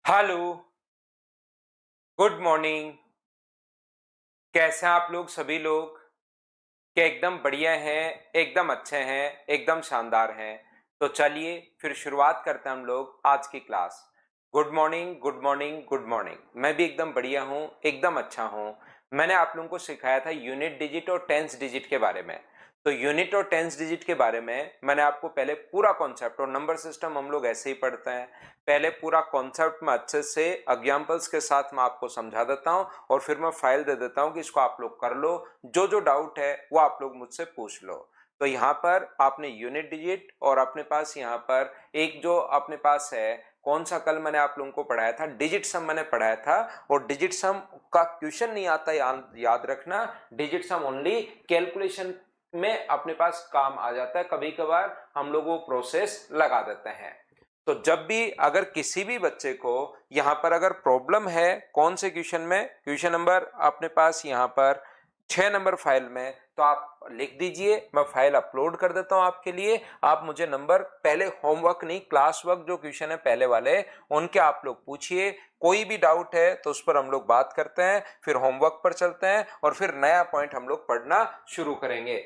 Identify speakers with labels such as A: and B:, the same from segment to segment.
A: Hello, good morning. कैसे हैं आप लोग सभी लोग? क्या एकदम बढ़िया हैं, एकदम अच्छे हैं, एकदम शानदार हैं? तो चलिए फिर शुरुआत करते हैं हम लोग आज की class. Good morning, good morning, good morning. मैं भी एकदम बढ़िया हूँ, एकदम अच्छा हूँ। मैंने आप लोगों को सिखाया था यूनिट डिजिट और टेंस डिजिट के बारे में। तो यूनिट और टेंस डिजिट के बारे में मैंने आपको पहले पूरा कॉन्सेप्ट, और नंबर सिस्टम हम लोग ऐसे ही पढ़ते हैं, पहले पूरा कॉन्सेप्ट में अच्छे से एग्जांपल्स के साथ मैं आपको समझा देता हूं और फिर मैं फाइल दे देता हूं कि इसको आप लोग कर लो। जो जो डाउट है वो आप लोग मुझसे पूछ लो। तो यहाँ पर आपने यूनिट डिजिट और अपने पास यहाँ पर एक जो अपने पास है, कौन सा कल मैंने आप लोगों को पढ़ाया था, डिजिट सम मैंने पढ़ाया था। और डिजिट सम का क्वेश्चन नहीं आता, याद रखना। डिजिट सम ओनली कैलकुलेशन में अपने पास काम आ जाता है, कभी कभार हम लोग वो प्रोसेस लगा देते हैं। तो जब भी अगर किसी भी बच्चे को यहां पर अगर प्रॉब्लम है कौन से क्वेश्चन में, क्वेश्चन नंबर अपने पास यहां पर 6 नंबर फाइल में, तो आप लिख दीजिए, मैं फाइल अपलोड कर देता हूं आपके लिए। आप मुझे नंबर पहले होमवर्क नहीं, क्लास वर्क जो क्वेश्चन है पहले वाले, उनके आप लोग पूछिए। कोई भी डाउट है तो उस पर हम लोग बात करते हैं, फिर होमवर्क पर चलते हैं और फिर नया पॉइंट हम लोग पढ़ना शुरू करेंगे।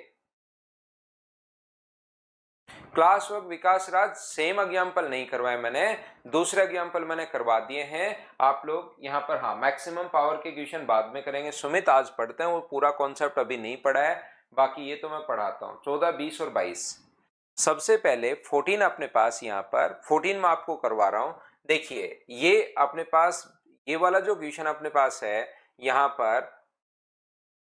A: क्लास वर्क विकास राज सेम एग्जाम्पल नहीं करवाए मैंने, दूसरे एग्जाम्पल मैंने करवा दिए हैं। आप लोग यहाँ पर, हाँ, मैक्सिमम पावर के क्वेश्चन बाद में करेंगे। सुमित आज पढ़ते हैं, वो पूरा कॉन्सेप्ट अभी नहीं पढ़ा है, बाकी ये तो मैं पढ़ाता हूँ। 14, 20 और 22। सबसे पहले 14 अपने पास, यहाँ पर 14 में आपको करवा रहा हूं। देखिए ये अपने पास, ये वाला जो क्वेश्चन अपने पास है, यहाँ पर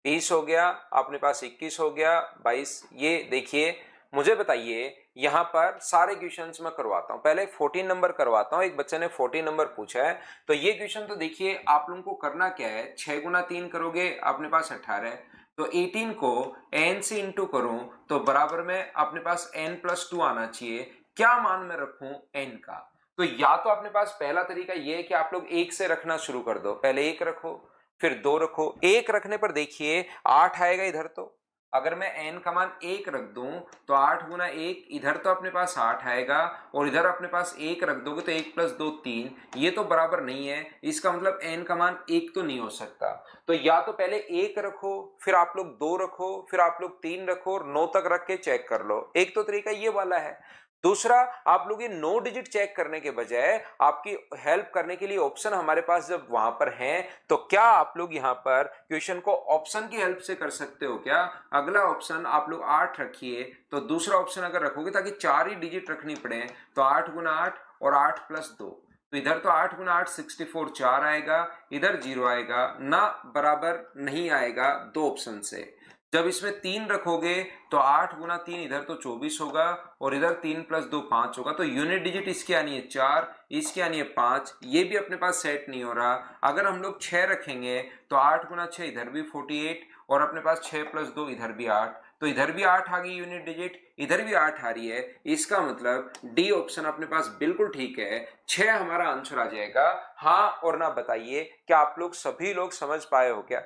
A: 20 हो गया, अपने पास 21 हो गया, 22। ये देखिए, मुझे बताइए, यहां पर सारे क्वेश्चंस मैं करवाता हूं। पहले 14 नंबर करवाता हूं। एक बच्चे ने 14 नंबर पूछा है, तो ये क्वेश्चन तो देखिए आप लोगों को करना क्या है, 6 गुना 3 करोगे अपने पास 18 है, तो 18 को n से इंटू करूं तो बराबर में अपने पास n+2 आना चाहिए। क्या मान में रखूं n का? तो या तो अपने पास पहला तरीका ये है कि आप लोग 1 से रखना शुरू कर दो, पहले 1 रखो फिर 2 रखो। 1 रखने पर देखिए 8 आएगा इधर। तो अगर मैं n का मान 1 रख दूं तो 8 गुना 1, इधर तो अपने पास 8 आएगा, और इधर अपने पास 1 रख दोगे तो 1+2 3। ये तो बराबर नहीं है, इसका मतलब n का मान 1 तो नहीं हो सकता। तो या तो पहले 1 रखो, फिर आप लोग 2 रखो, फिर आप लोग 3 रखो और 9 तक रख के चेक कर लो। एक तो तरीका ये वाला है। दूसरा, आप लोग ये 9 डिजिट चेक करने के बजाय आपकी हेल्प करने के लिए ऑप्शन हमारे पास जब वहां पर हैं, तो क्या आप लोग यहां पर क्वेश्चन को ऑप्शन की हेल्प से कर सकते हो क्या? अगला ऑप्शन आप लोग 8 रखिए, तो दूसरा ऑप्शन अगर रखोगे ताकि 4 ही डिजिट रखनी पड़े, तो 8 गुना 8 और 8+2, तो इधर तो 8 गुना 8 64, 4 आएगा, इधर 0 आएगा ना, बराबर नहीं आएगा दो ऑप्शन से। जब इसमें 3 रखोगे तो 8 गुना 3, इधर तो 24 होगा, और इधर 3+2 5 होगा, तो यूनिट डिजिट इसकी आनी है 4, इसकी आनी है 5। ये भी अपने पास सेट नहीं हो रहा। अगर हम लोग 6 रखेंगे तो 8 गुना 6, इधर भी 48, और अपने पास 6+2, इधर भी 8, तो इधर भी 8 आ गई यूनिट डिजिट, इधर भी 8 आ रही है। इसका मतलब डी ऑप्शन अपने पास बिल्कुल ठीक है, 6 हमारा आंसर आ जाएगा। हाँ और ना बताइए, क्या आप लोग सभी लोग समझ पाए हो क्या?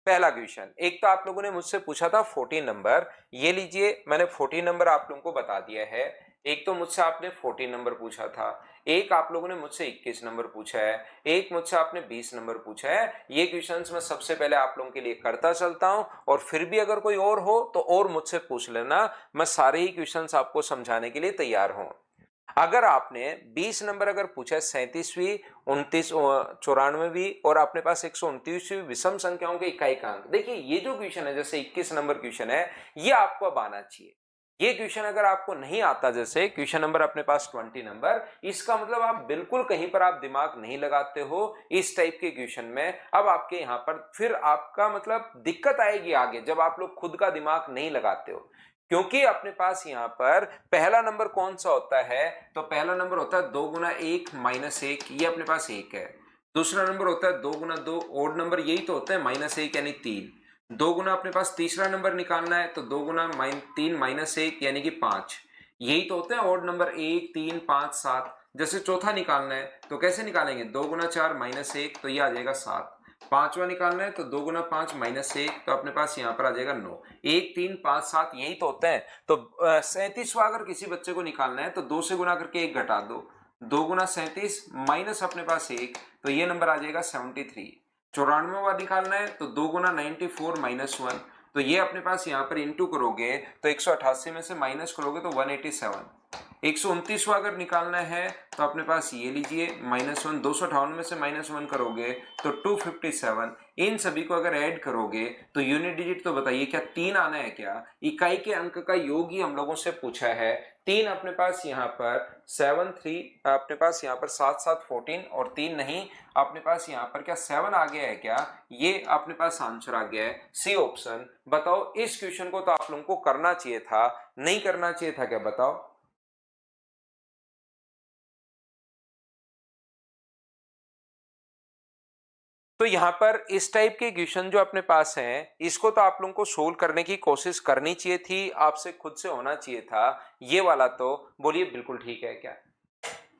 A: पहला क्वेश्चन, एक तो आप लोगों ने मुझसे पूछा था 14 नंबर, ये लीजिए मैंने 14 नंबर आप लोगों को बता दिया है। एक तो मुझसे आपने 14 नंबर पूछा था, एक आप लोगों ने मुझसे 21 नंबर पूछा है, एक मुझसे आपने 20 नंबर पूछा है। ये क्वेश्चंस मैं सबसे पहले आप लोगों के लिए करता चलता हूं, और फिर भी अगर कोई और हो तो और मुझसे पूछ लेना, मैं सारे ही क्वेश्चंस आपको समझाने के लिए तैयार हूं। अगर आपने 20 नंबर अगर पूछा है, 37वीं, 29, 94वीं और अपने पास 129वीं विषम संख्याओं के इकाई का अंक, देखिए ये जो क्वेश्चन है, जैसे 21 नंबर क्वेश्चन है, ये आपको अब आना चाहिए। ये क्वेश्चन अगर आपको नहीं आता, जैसे क्वेश्चन नंबर अपने पास 20 नंबर, इसका मतलब आप बिल्कुल कहीं पर आप दिमाग नहीं लगाते हो इस टाइप के क्वेश्चन में। अब आपके यहाँ पर फिर आपका मतलब दिक्कत आएगी आगे, जब आप लोग खुद का दिमाग नहीं लगाते हो। क्योंकि अपने पास यहाँ पर पहला नंबर कौन सा होता है, तो पहला नंबर होता है 2 गुना 1 माइनस 1, ये अपने पास 1 है। दूसरा नंबर होता है 2 गुना 2, ओड नंबर यही तो होता है, -1 यानी 3। 2 गुना अपने पास तीसरा नंबर निकालना है, तो 2 गुना 3 माइनस 1 यानी कि 5, यही तो होते हैं ओड नंबर, 1 3 5 7। जैसे चौथा निकालना है तो कैसे निकालेंगे, 2 गुना 4 -1, तो ये आ जाएगा 7। पांचवा निकालना है तो 2 गुना 5 -1, तो अपने पास यहाँ पर आ जाएगा 9। 1 3 5 7 यही तो होते हैं। तो 37वां अगर किसी बच्चे को निकालना है तो 2 से गुना करके 1 घटा दो, 2 गुना 37 माइनस अपने पास 1, तो ये नंबर आ जाएगा 73। 94वां निकालना है तो 2 गुना 94 -1, तो ये अपने पास यहाँ पर इंटू करोगे तो 188 में से माइनस करोगे तो 187। 129वां अगर निकालना है तो अपने पास ये लीजिए -1, 258 में से -1 करोगे तो 257। इन सभी को अगर ऐड करोगे तो यूनिट डिजिट तो बताइए क्या 3 आना है क्या? इकाई के अंक का योग ही हम लोगों से पूछा है। 3 अपने पास यहाँ पर 7 3, अपने पास यहाँ पर 7 7 14 और 3 नहीं, अपने पास यहाँ पर क्या 7 आ गया है क्या? ये अपने पास आंसर आ गया है सी ऑप्शन। बताओ इस क्वेश्चन को तो आप लोगों को करना चाहिए था, नहीं करना चाहिए था क्या? बताओ। तो यहाँ पर इस टाइप के क्वेश्चन जो अपने पास हैं, इसको तो आप लोगों को सोल्व करने की कोशिश करनी चाहिए थी, आपसे खुद से होना चाहिए था। ये वाला तो बोलिए बिल्कुल ठीक है क्या?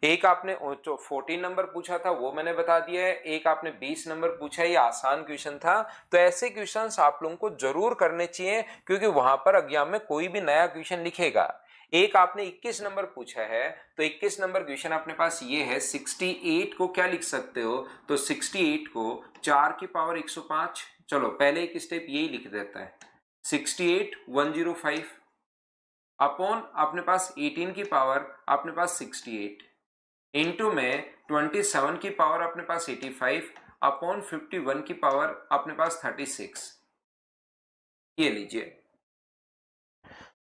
A: एक आपने 14 नंबर पूछा था वो मैंने बता दिया है, एक आपने 20 नंबर पूछा, ये आसान क्वेश्चन था। तो ऐसे क्वेश्चंस आप लोगों को जरूर करने चाहिए, क्योंकि वहां पर एग्जाम में कोई भी नया क्वेश्चन लिखेगा। एक आपने 21 नंबर पूछा है, तो 21 नंबर क्वेश्चन अपने पास ये है, 68 को क्या लिख सकते हो? तो 68 को 4 की पावर 105, चलो पहले एक स्टेप यही लिख देता है, 68 105 अपॉन अपने पास 18 की पावर अपने पास 68 इंटू में 27 की पावर अपने पास 85 अपॉन 51 की पावर अपने पास 36। ये लीजिए।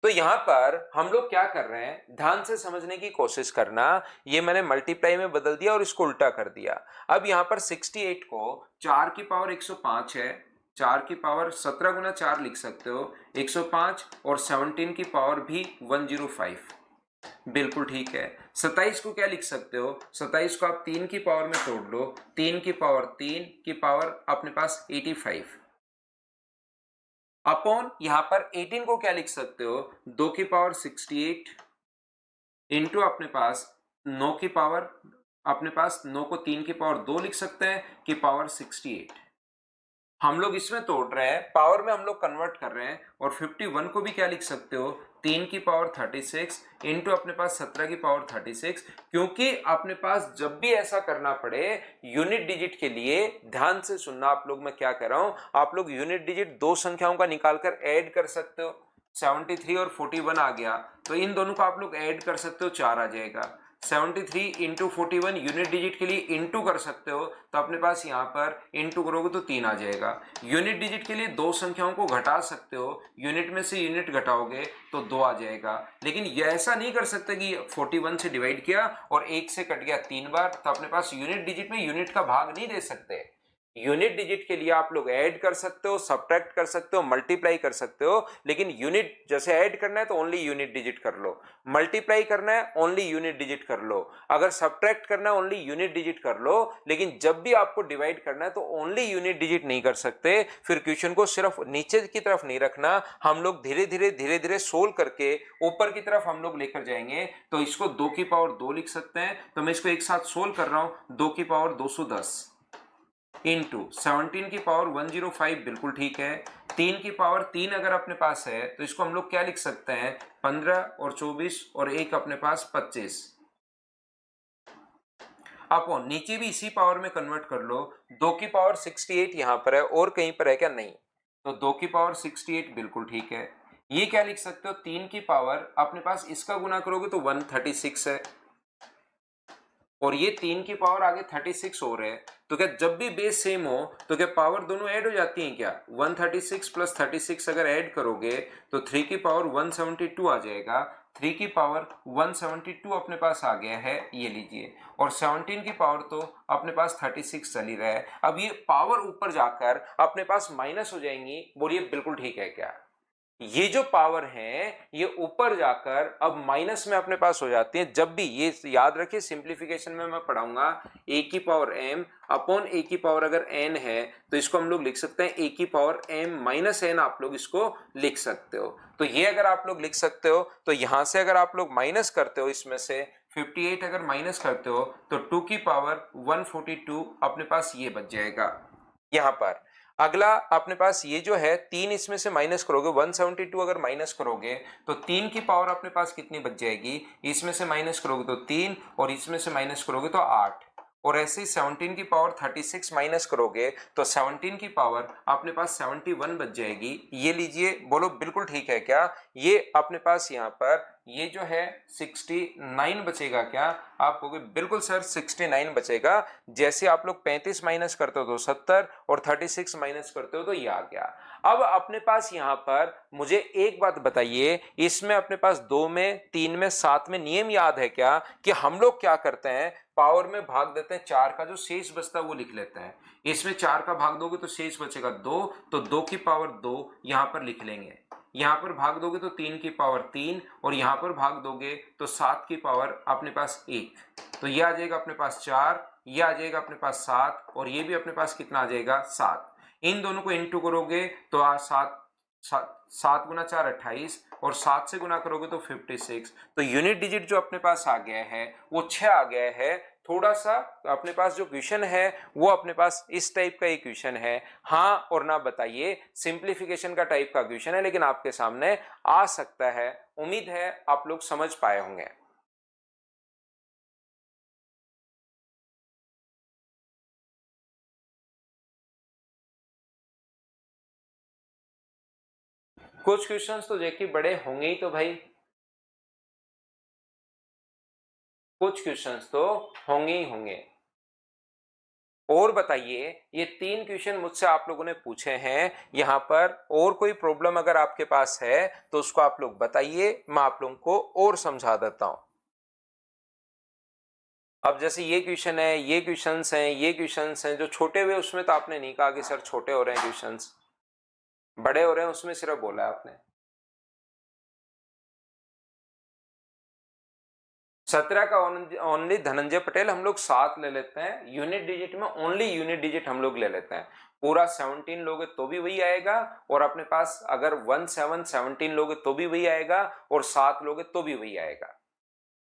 A: तो यहां पर हम लोग क्या कर रहे हैं, ध्यान से समझने की कोशिश करना। ये मैंने मल्टीप्लाई में बदल दिया और इसको उल्टा कर दिया। अब यहां पर 68 को 4 की पावर 105 है, 4 की पावर 17 गुना 4 लिख सकते हो 105, और 17 की पावर भी 105। बिल्कुल ठीक है। 27 को क्या लिख सकते हो? 27 को आप 3 की पावर में तोड़ लो, 3 की पावर 3 की पावर अपने पास 85 अपॉन यहां पर 18 को क्या लिख सकते हो? 2 की पावर 68 इंटू अपने पास 9 की पावर, अपने पास 9 को 3 की पावर 2 लिख सकते हैं कि पावर 68। हम लोग इसमें तोड़ रहे हैं, पावर में हम लोग कन्वर्ट कर रहे हैं। और 51 को भी क्या लिख सकते हो? 3 की पावर 36 इंटू अपने पास 17 की पावर 36। क्योंकि अपने पास जब भी ऐसा करना पड़े यूनिट डिजिट के लिए, ध्यान से सुनना आप लोग, मैं क्या कह रहा हूं, आप लोग यूनिट डिजिट दो संख्याओं का निकालकर ऐड कर सकते हो। 73 और 41 आ गया, तो इन दोनों को आप लोग ऐड कर सकते हो, 4 आ जाएगा। 73 इंटू 41 यूनिट डिजिट के लिए इंटू कर सकते हो, तो अपने पास यहाँ पर इंटू करोगे तो 3 आ जाएगा। यूनिट डिजिट के लिए दो संख्याओं को घटा सकते हो, यूनिट में से यूनिट घटाओगे तो 2 आ जाएगा। लेकिन ये ऐसा नहीं कर सकते कि 41 से डिवाइड किया और 1 से कट गया 3 बार, तो अपने पास यूनिट डिजिट में यूनिट का भाग नहीं दे सकते। यूनिट डिजिट के लिए आप लोग ऐड कर सकते हो, सब्ट्रैक्ट कर सकते हो, मल्टीप्लाई कर सकते हो, लेकिन यूनिट जैसे ऐड करना है तो ओनली यूनिट डिजिट कर लो, मल्टीप्लाई करना है ओनली यूनिट डिजिट कर लो, अगर सब्ट्रैक्ट करना है ओनली यूनिट डिजिट कर लो। लेकिन जब भी आपको डिवाइड करना है तो ओनली यूनिट डिजिट नहीं कर सकते। फिर क्वेश्चन को सिर्फ नीचे की तरफ नहीं रखना, हम लोग धीरे धीरे सोल्व करके ऊपर की तरफ हम लोग लेकर जाएंगे। तो इसको 2 की पावर 2 लिख सकते हैं, तो मैं इसको एक साथ सोल्व कर रहा हूं, 2 की पावर 210 इंटू 17 की पावर 105, बिल्कुल ठीक है। 3 की पावर 3 अगर अपने पास है तो इसको हम लोग क्या लिख सकते हैं? 15 और 24 और एक अपने पास 25 अपॉन नीचे भी इसी पावर में कन्वर्ट कर लो। 2 की पावर 68 यहां पर है, और कहीं पर है क्या? नहीं। तो 2 की पावर 68 बिल्कुल ठीक है। ये क्या लिख सकते हो? 3 की पावर अपने पास इसका गुना करोगे तो 136 है, और ये 3 की पावर आगे 36 हो रहे हैं। तो क्या जब भी बेस सेम हो तो क्या पावर दोनों ऐड हो जाती हैं क्या? 136 प्लस 36 अगर ऐड करोगे तो 3 की पावर 172 आ जाएगा। 3 की पावर 172 अपने पास आ गया है, ये लीजिए। और 17 की पावर तो अपने पास 36 चल ही रहा है। अब ये पावर ऊपर जाकर अपने पास माइनस हो जाएंगी, बोलिए बिल्कुल ठीक है क्या? ये जो पावर है ये ऊपर जाकर अब माइनस में अपने पास हो जाती है। जब भी ये याद रखिए, सिंप्लीफिकेशन में मैं पढ़ाऊंगा a की पावर m अपॉन a की पावर अगर n है तो इसको हम लोग लिख सकते हैं a की पावर m माइनस n, आप लोग इसको लिख सकते हो। तो ये अगर आप लोग लिख सकते हो तो यहां से अगर आप लोग माइनस करते हो, इसमें से 58 अगर माइनस करते हो तो 2 की पावर 142 अपने पास ये बच जाएगा। यहां पर अगला अपने पास ये जो है 3 इसमें से माइनस करोगे 172 अगर माइनस करोगे तो 3 की पावर अपने पास कितनी बच जाएगी, इसमें से माइनस करोगे तो 3 और इसमें से माइनस करोगे तो 8 और ऐसे ही 17 की पावर 36 माइनस करोगे तो 17 की पावर अपने पास 71 बच जाएगी। ये लीजिए, बोलो बिल्कुल ठीक है क्या? ये अपने पास यहाँ पर ये जो है 69 बचेगा क्या? आप कहोगे बिल्कुल सर 69 बचेगा। जैसे आप लोग 35 माइनस करते हो तो 70 और 36 माइनस करते हो तो ये आ गया। अब अपने पास यहाँ पर मुझे एक बात बताइए, इसमें अपने पास 2 में 3 में 7 में नियम याद है क्या कि हम लोग क्या करते हैं, पावर में भाग देते हैं 4 का, जो शेष बचता है वो लिख लेते हैं। इसमें 4 का भाग दोगे तो शेष बचेगा 2, तो 2 की पावर 2 यहां पर लिख लेंगे। यहां पर भाग दोगे तो 3 की पावर 3 और यहां पर भाग दोगे तो 7 की पावर अपने पास 1, तो ये आ जाएगा अपने पास 4, ये आ जाएगा अपने पास 7 और ये भी अपने पास कितना आ जाएगा 7। इन दोनों को इंटू करोगे तो आ 7 गुना 4 28 और 7 से गुना करोगे तो 56। तो यूनिट डिजिट जो अपने पास आ गया है वो 6 आ गया है। थोड़ा सा अपने पास जो क्वेश्चन है वो अपने पास इस टाइप का एक क्वेश्चन है, हाँ और ना बताइए, सिंप्लीफिकेशन का टाइप का क्वेश्चन है, लेकिन आपके सामने आ सकता है। उम्मीद है आप लोग समझ पाए होंगे। कुछ क्वेश्चंस तो देखिए बड़े होंगे ही तो भाई, कुछ क्वेश्चंस तो होंगे ही होंगे। और बताइए, ये 3 क्वेश्चन मुझसे आप लोगों ने पूछे हैं यहां पर, और कोई प्रॉब्लम अगर आपके पास है तो उसको आप लोग बताइए, मैं आप लोगों को और समझा देता हूं। अब जैसे ये क्वेश्चन है, ये क्वेश्चंस हैं, ये क्वेश्चंस हैं जो छोटे हुए, उसमें तो आपने नहीं कहा कि सर छोटे हो रहे हैं क्वेश्चंस, बड़े हो रहे हैं उसमें सिर्फ बोला है आपने। 17 का ओनली धनंजय पटेल हम लोग 7 ले लेते हैं, यूनिट डिजिट में ओनली यूनिट डिजिट हम लोग ले लेते हैं। पूरा 17 लोगे तो भी वही आएगा, और अपने पास अगर 17 लोगे तो भी वही आएगा, और 7 लोगे तो भी वही आएगा।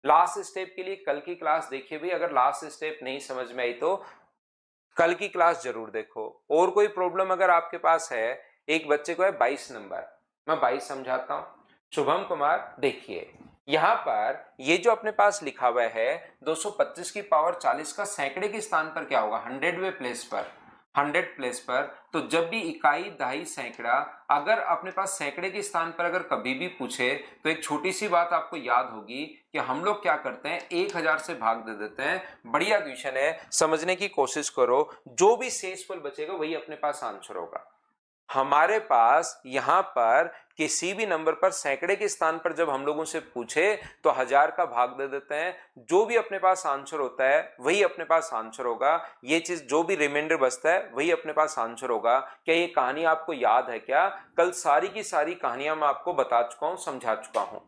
A: लास्ट स्टेप के लिए कल की क्लास देखिए भी, अगर लास्ट स्टेप नहीं समझ में आई तो कल की क्लास जरूर देखो। और कोई प्रॉब्लम अगर आपके पास है, एक बच्चे को है 22 नंबर, मैं 22 समझाता हूं। शुभम कुमार, देखिए यहां पर ये जो अपने पास लिखा हुआ है 225 की पावर 40 का सैकड़े के स्थान पर क्या होगा, 100वें प्लेस पर, 100 प्लेस पर। तो जब भी इकाई, दहाई, सैकड़ा अगर अपने पास सैकड़े के स्थान पर अगर कभी भी पूछे तो एक छोटी सी बात आपको याद होगी कि हम लोग क्या करते हैं, 1000 से भाग दे देते हैं। बढ़िया क्वेश्चन है, समझने की कोशिश करो, जो भी शेषफल बचेगा वही अपने पास आंसर होगा। हमारे पास यहां पर किसी भी नंबर पर सैकड़े के स्थान पर जब हम लोगों से पूछे तो 1000 का भाग दे देते हैं, जो भी अपने पास आंसर होता है वही अपने पास आंसर होगा। ये चीज जो भी रिमाइंडर बचता है वही अपने पास आंसर होगा। क्या ये कहानी आपको याद है क्या? कल सारी की सारी कहानियां मैं आपको बता चुका हूं, समझा चुका हूं।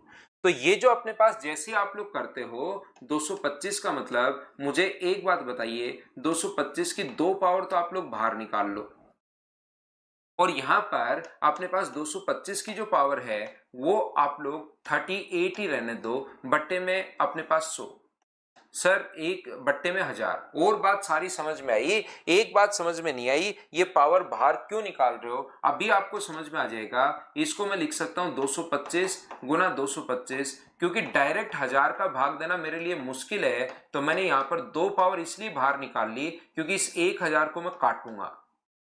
A: तो ये जो अपने पास जैसे आप लोग करते हो 225 का मतलब, मुझे एक बात बताइए, 225 की 2 पावर तो आप लोग बाहर निकाल लो, और यहां पर अपने पास 225 की जो पावर है वो आप लोग 38 ही रहने दो, बट्टे में अपने पास 100। सर एक बट्टे में 1000, और बात सारी समझ में आई, एक बात समझ में नहीं आई, ये पावर बाहर क्यों निकाल रहे हो, अभी आपको समझ में आ जाएगा। इसको मैं लिख सकता हूं 225 गुना 225, क्योंकि डायरेक्ट 1000 का भाग देना मेरे लिए मुश्किल है, तो मैंने यहां पर 2 पावर इसलिए बाहर निकाल ली क्योंकि इस 1000 को मैं काटूंगा।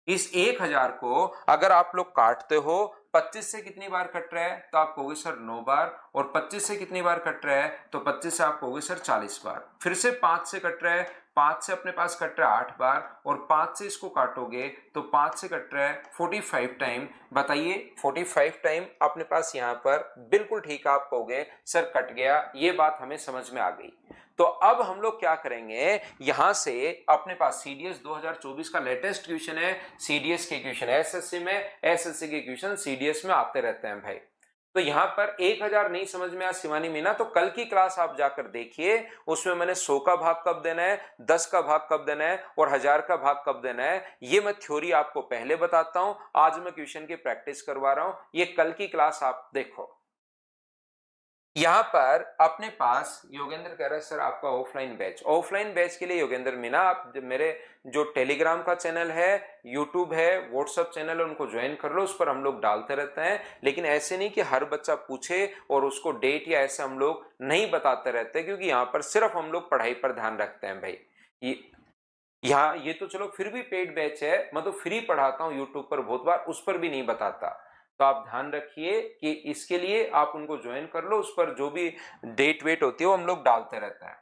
A: इस 1000 को अगर आप लोग काटते हो, 25 से कितनी बार कट रहा है तो आप कहोगे सर 9 बार, और 25 से कितनी बार कट रहा है तो 25 से आप कहोगे सर 40 बार। फिर से 5 से कट रहा है, 5 से अपने पास कट रहा है 8 बार, और 5 से इसको काटोगे तो 5 से कट रहा है 45 टाइम। बताइए 45 टाइम अपने पास यहाँ पर बिल्कुल ठीक आप कहोगे सर कट गया, ये बात हमें समझ में आ गई। तो अब हम लोग क्या करेंगे, यहां से अपने पास सीडीएस 2024 का लेटेस्ट क्वेश्चन है, सीडीएस के क्वेश्चन एसएससी में, एसएससी के क्वेश्चन सीडीएस में आते रहते हैं भाई। तो यहां पर 1000 नहीं समझ में आया शिवानी मीना, तो कल की क्लास आप जाकर देखिए, उसमें मैंने 100 का भाग कब देना है, 10 का भाग कब देना है, और 1000 का भाग कब देना है, ये मैं थ्योरी आपको पहले बताता हूं, आज मैं क्वेश्चन की प्रैक्टिस करवा रहा हूं, ये कल की क्लास आप देखो। यहाँ पर अपने पास योगेंद्र कह रहा है सर आपका ऑफलाइन बैच के लिए योगेंद्र मीना आप मेरे जो टेलीग्राम का चैनल है, यूट्यूब है, व्हाट्सएप चैनल है, उनको ज्वाइन कर लो। उस पर हम लोग डालते रहते हैं, लेकिन ऐसे नहीं कि हर बच्चा पूछे और उसको डेट या ऐसे हम लोग नहीं बताते रहते, क्योंकि यहाँ पर सिर्फ हम लोग पढ़ाई पर ध्यान रखते हैं भाई। यहाँ ये तो चलो फिर भी पेड बैच है, मैं तो फ्री पढ़ाता हूँ यूट्यूब पर बहुत बार, उस पर भी नहीं बताता। तो आप ध्यान रखिए कि इसके लिए आप उनको ज्वाइन कर लो, उस पर जो भी डेट वेट होती है वो हम लोग डालते रहते हैं।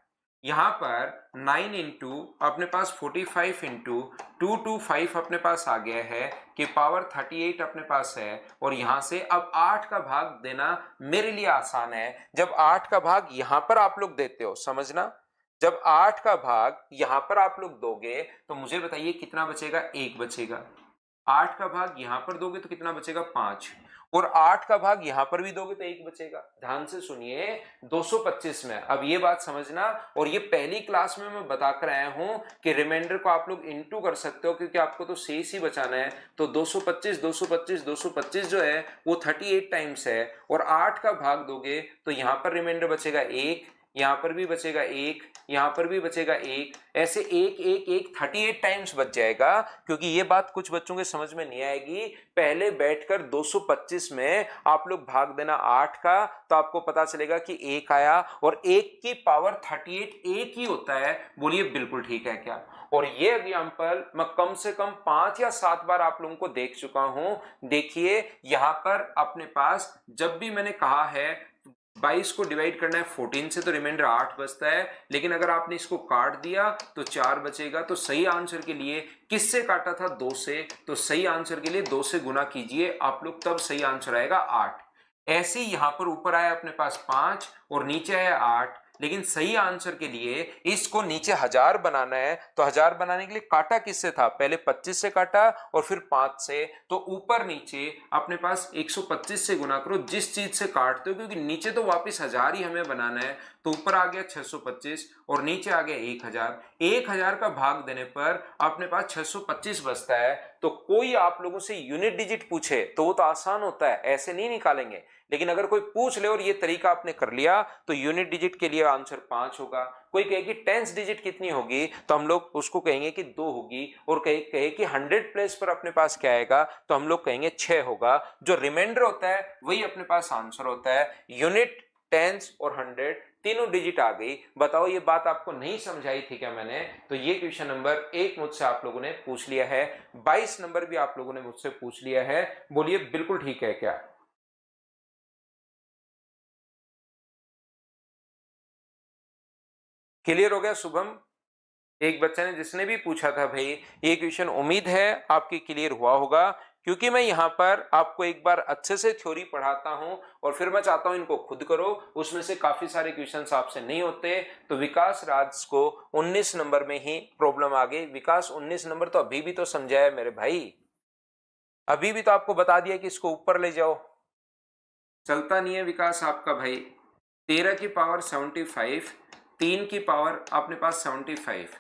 A: यहाँ पर 9 इंटू अपने पास 45 इंटू 225 अपने पास आ गया है कि पावर 38 अपने पास है। और यहां से अब 8 का भाग देना मेरे लिए आसान है। जब 8 का भाग यहां पर आप लोग देते हो, समझना, जब 8 का भाग यहां पर आप लोग दोगे तो मुझे बताइए कितना बचेगा, 1 बचेगा। 8 का भाग यहां पर दोगे तो कितना बचेगा, 5। और 8 का भाग यहां पर भी दोगे तो 1 बचेगा। ध्यान से सुनिए, 225 में अब ये बात समझना। और ये पहली क्लास में मैं बता कर आया हूं कि रिमाइंडर को आप लोग इनटू कर सकते हो, क्योंकि आपको तो शेष ही बचाना है। तो 225 225 225 जो है वो 38 टाइम्स है। और 8 का भाग दोगे तो यहां पर रिमाइंडर बचेगा 1, यहां पर भी बचेगा 1, यहां पर भी बचेगा 1, ऐसे 1 1 1 38 टाइम्स बच जाएगा। क्योंकि ये बात कुछ बच्चों के समझ में नहीं आएगी। पहले बैठकर 225 में आप लोग भाग देना 8 का, तो आपको पता चलेगा कि 1 आया। और 1 की पावर 38 1 ही होता है। बोलिए बिल्कुल ठीक है क्या? और ये एग्जांपल मैं कम से कम 5 या 7 बार आप लोगों को देख चुका हूं। देखिए यहां पर अपने पास जब भी मैंने कहा है 22 को डिवाइड करना है 14 से तो रिमाइंडर 8 बचता है। लेकिन अगर आपने इसको काट दिया तो 4 बचेगा। तो सही आंसर के लिए किससे काटा था, 2 से। तो सही आंसर के लिए 2 से गुना कीजिए आप लोग, तब सही आंसर आएगा 8। ऐसे ही यहां पर ऊपर आया अपने पास 5 और नीचे आया 8। लेकिन सही आंसर के लिए इसको नीचे 1000 बनाना है। तो 1000 बनाने के लिए काटा किससे था, पहले 25 से काटा और फिर 5 से। तो ऊपर नीचे अपने पास 125 से गुना करो जिस चीज से काटते हो, क्योंकि नीचे तो वापस 1000 ही हमें बनाना है। तो ऊपर आ गया 625 और नीचे आ गया 1000। 1000 का भाग देने पर अपने पास 625 बचता है। तो कोई आप लोगों से यूनिट डिजिट पूछे तो वो तो आसान होता है, ऐसे नहीं निकालेंगे। लेकिन अगर कोई पूछ ले और ये तरीका आपने कर लिया तो यूनिट डिजिट के लिए आंसर 5 होगा। कोई कहे कि टेंस डिजिट कितनी होगी, तो हम लोग उसको कहेंगे कि 2 होगी। और कहे कि 100 प्लेस पर अपने पास क्या आएगा, तो हम लोग कहेंगे 6 होगा। जो रिमाइंडर होता है वही अपने पास आंसर होता है। यूनिट, टेंस और 100 तीनों डिजिट आ गई। बताओ ये बात आपको नहीं समझाई थी क्या मैंने? तो ये क्वेश्चन नंबर 1 मुझसे आप लोगों ने पूछ लिया है। 22 नंबर भी आप लोगों ने मुझसे पूछ लिया है। बोलिए बिल्कुल ठीक है क्या? क्लियर हो गया शुभम? एक बच्चे ने जिसने भी पूछा था भाई ये क्वेश्चन, उम्मीद है आपकी क्लियर हुआ होगा। क्योंकि मैं यहाँ पर आपको एक बार अच्छे से थ्योरी पढ़ाता हूँ और फिर मैं चाहता हूँ इनको खुद करो। उसमें से काफी सारे क्वेश्चंस आपसे नहीं होते। तो विकास राज को 19 नंबर में ही प्रॉब्लम आ गई। विकास 19 नंबर तो अभी भी तो समझाया मेरे भाई, अभी भी तो आपको बता दिया कि इसको ऊपर ले जाओ। चलता नहीं है विकास आपका भाई। 13 की पावर 75, 3 की पावर अपने पास 75,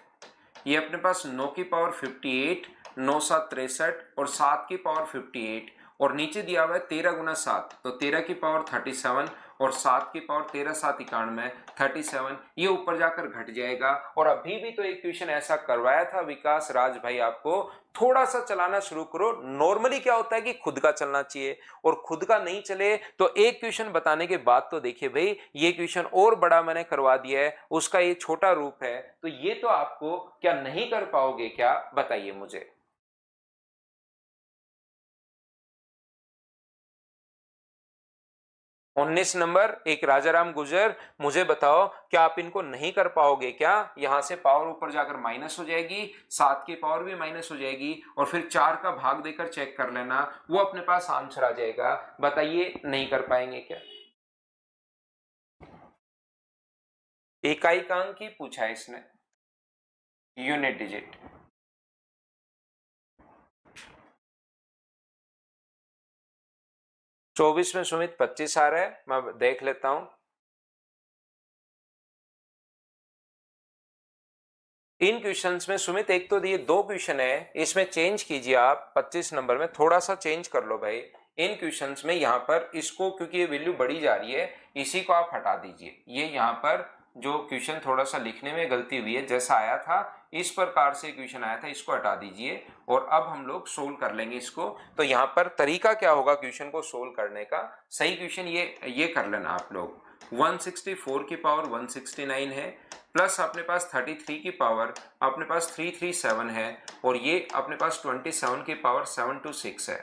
A: ये अपने पास 9 की पावर 58, 9 7 63 और 7 की पावर 58। और नीचे दिया हुआ है 13 गुना 7, तो 13 की पावर 37 और 7 की पावर 13 7 91 37। ये ऊपर जाकर घट जाएगा। और अभी भी तो एक क्वेश्चन ऐसा करवाया था विकास राज भाई आपको, थोड़ा सा चलाना शुरू करो। नॉर्मली क्या होता है कि खुद का चलना चाहिए, और खुद का नहीं चले तो एक क्वेश्चन बताने के बाद तो देखिए भाई ये क्वेश्चन और बड़ा मैंने करवा दिया है, उसका ये छोटा रूप है। तो ये तो आपको क्या नहीं कर पाओगे क्या, बताइए मुझे। 19 नंबर एक राजाराम गुजर, मुझे बताओ क्या आप इनको नहीं कर पाओगे क्या? यहां से पावर ऊपर जाकर माइनस हो जाएगी, 7 की पावर भी माइनस हो जाएगी, और फिर 4 का भाग देकर चेक कर लेना, वो अपने पास आंसर आ जाएगा। बताइए नहीं कर पाएंगे क्या? इकाइकांक ही पूछा है इसने, यूनिट डिजिट। 24 में सुमित 25 आ रहा है, मैं देख लेता हूं। इन क्वेश्चंस में सुमित एक तो ये 2 क्वेश्चन है, इसमें चेंज कीजिए आप। 25 नंबर में थोड़ा सा चेंज कर लो भाई। इन क्वेश्चंस में यहाँ पर इसको, क्योंकि ये वैल्यू बढ़ी जा रही है, इसी को आप हटा दीजिए। ये यहाँ पर जो क्वेश्चन थोड़ा सा लिखने में गलती हुई है, जैसा आया था इस प्रकार से क्वेश्चन आया था, इसको हटा दीजिए और अब हम लोग सोल्व कर लेंगे इसको। तो यहाँ पर तरीका क्या होगा क्वेश्चन को सोल्व करने का, सही क्वेश्चन ये कर लेना आप लोग। 164 की पावर 169 है, प्लस अपने पास 33 की पावर अपने पास 337 है, और ये अपने पास 27 की पावर 726 है।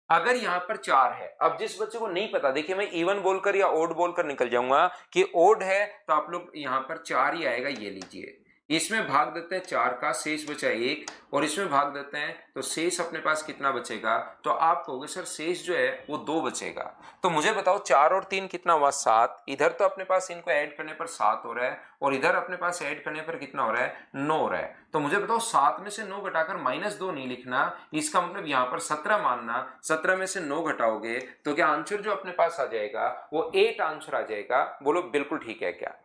A: अगर यहाँ पर 4 है, अब जिस बच्चे को नहीं पता, देखिए मैं इवन बोलकर या ओड बोलकर निकल जाऊंगा कि ओड है, तो आप लोग यहाँ पर 4 ही आएगा, ये लीजिए। इसमें भाग देते हैं 4 का, शेष बचा 1, और इसमें भाग देते हैं तो शेष अपने पास कितना बचेगा, तो आप कहोगे सर शेष जो है वो 2 बचेगा। तो मुझे बताओ 4 और 3 कितना हुआ, 7। इधर तो अपने पास इनको ऐड करने पर 7 हो रहा है, और इधर अपने पास ऐड करने पर कितना हो रहा है, 9 हो रहा है। तो मुझे बताओ 7 में से 9 घटाकर -2 नहीं लिखना, इसका मतलब यहाँ पर 17 मानना। 17 में से 9 घटाओगे तो क्या आंसर जो अपने पास आ जाएगा वो 8 आंसर आ जाएगा। बोलो बिल्कुल ठीक है क्या?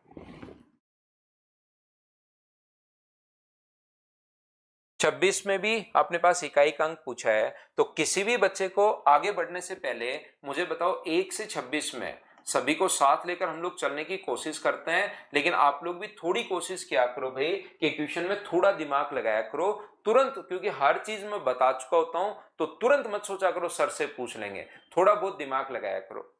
A: 26 में भी अपने पास इकाई का अंक पूछा है, तो किसी भी बच्चे को आगे बढ़ने से पहले मुझे बताओ 1 से 26 में सभी को साथ लेकर हम लोग चलने की कोशिश करते हैं, लेकिन आप लोग भी थोड़ी कोशिश किया करो भाई कि क्वेश्चन में थोड़ा दिमाग लगाया करो तुरंत, क्योंकि हर चीज मैं बता चुका होता हूं, तो तुरंत मत सोचा करो सर से पूछ लेंगे, थोड़ा बहुत दिमाग लगाया करो।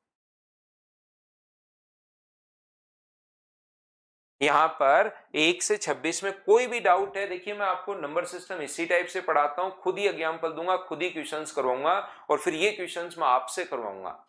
A: यहाँ पर 1 से 26 में कोई भी डाउट है, देखिए मैं आपको नंबर सिस्टम इसी टाइप से पढ़ाता हूं, खुद ही एग्जाम्पल दूंगा, खुद ही क्वेश्चंस करवाऊंगा, और फिर ये क्वेश्चंस मैं आपसे करवाऊंगा।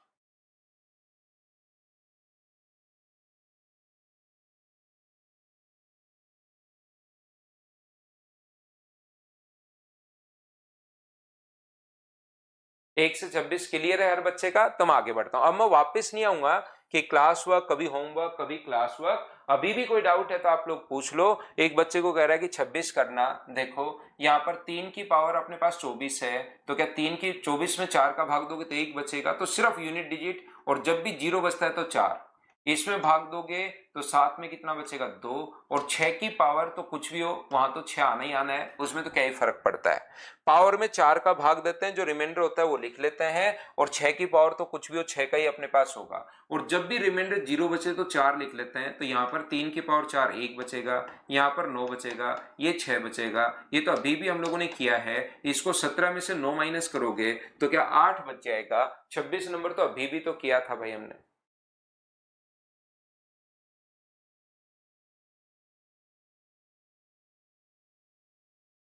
A: एक से 26 क्लियर है हर बच्चे का, तो मैं आगे बढ़ता हूं। अब मैं वापस नहीं आऊंगा कि क्लास वर्क, कभी होमवर्क, कभी क्लास वर्क। अभी भी कोई डाउट है तो आप लोग पूछ लो। एक बच्चे को कह रहा है कि 26 करना, देखो यहाँ पर 3 की पावर अपने पास 24 है, तो क्या 3 की 24 में 4 का भाग दोगे तो 1 बचेगा, तो सिर्फ यूनिट डिजिट, और जब भी 0 बचता है तो 4, इसमें भाग दोगे तो 7 में कितना बचेगा, 2, और 6 की पावर तो कुछ भी हो वहां तो 6 आना ही आना है, उसमें तो क्या ही फर्क पड़ता है। पावर में 4 का भाग देते हैं, जो रिमाइंडर होता है वो लिख लेते हैं, और 6 की पावर तो कुछ भी हो 6 का ही अपने पास होगा, और जब भी रिमाइंडर 0 बचे तो 4 लिख लेते हैं। तो यहाँ पर 3 की पावर 4 1 बचेगा, यहाँ पर 9 बचेगा, ये 6 बचेगा। ये तो अभी भी हम लोगों ने किया है, इसको 17 में से 9 माइनस करोगे तो क्या 8 बच जाएगा। 26 नंबर तो अभी भी तो किया था भाई हमने।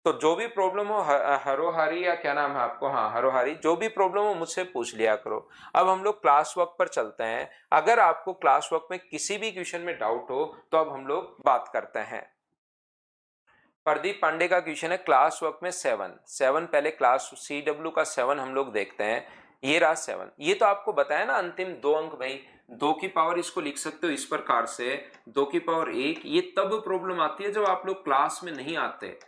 A: तो जो भी प्रॉब्लम हो, हरोहारी या क्या नाम है आपको, हाँ हरोहारी, जो भी प्रॉब्लम हो मुझसे पूछ लिया करो। अब हम लोग क्लास वर्क पर चलते हैं। अगर आपको क्लास वर्क में किसी भी क्वेश्चन में डाउट हो तो अब हम लोग बात करते हैं। प्रदीप पांडे का क्वेश्चन है क्लास वर्क में 7 पहले क्लास CW का 7 हम लोग देखते हैं। ये रहा 7, ये तो आपको बताया ना अंतिम 2 अंक भाई, 2 की पावर इसको लिख सकते हो इस प्रकार से, 2 की पावर 1। ये तब प्रॉब्लम आती है जब आप लोग क्लास में नहीं आते,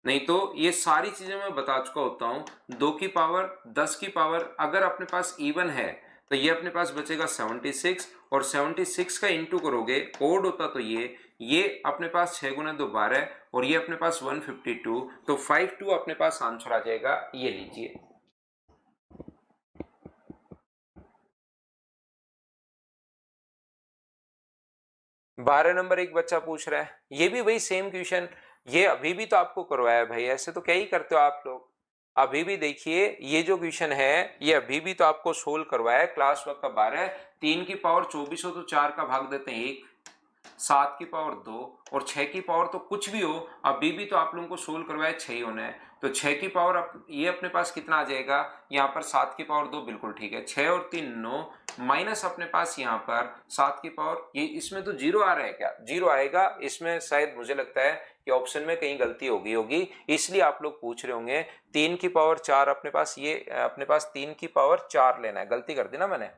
A: नहीं तो ये सारी चीजें मैं बता चुका होता हूं। 2 की पावर 10 की पावर अगर अपने पास इवन है तो ये अपने पास बचेगा 76, और 76 का इंटू करोगे, ओड होता तो ये अपने पास 6 गुना 2 12, और ये अपने पास 152, तो 52 अपने पास आंसर आ जाएगा। ये लीजिए। 12 नंबर एक बच्चा पूछ रहा है, ये भी वही सेम क्वेश्चन, ये अभी भी तो आपको करवाया भाई, ऐसे तो क्या ही करते हो आप लोग। अभी भी देखिए ये जो क्वेश्चन है ये अभी भी तो आपको सोल्व करवाया है, क्लास वर्क का 12। 3 की पावर 24 हो तो 4 का भाग देते हैं 1, 7 की पावर 2, और 6 की पावर तो कुछ भी हो, अभी भी तो आप लोगों को सोल्व करवाया 6 ही होना है। तो 6 की पावर ये अपने पास कितना आ जाएगा, यहाँ पर 7 की पावर 2, बिल्कुल ठीक है, 6 और 3 9, माइनस अपने पास यहाँ पर 7 की पावर, ये इसमें तो 0 आ रहा है, क्या 0 आएगा इसमें? शायद मुझे लगता है कि ऑप्शन में कहीं गलती होगी, इसलिए आप लोग पूछ रहे होंगे। 3 की पावर 4 अपने पास, ये अपने पास 3 की पावर 4 लेना है, गलती कर दी ना मैंने।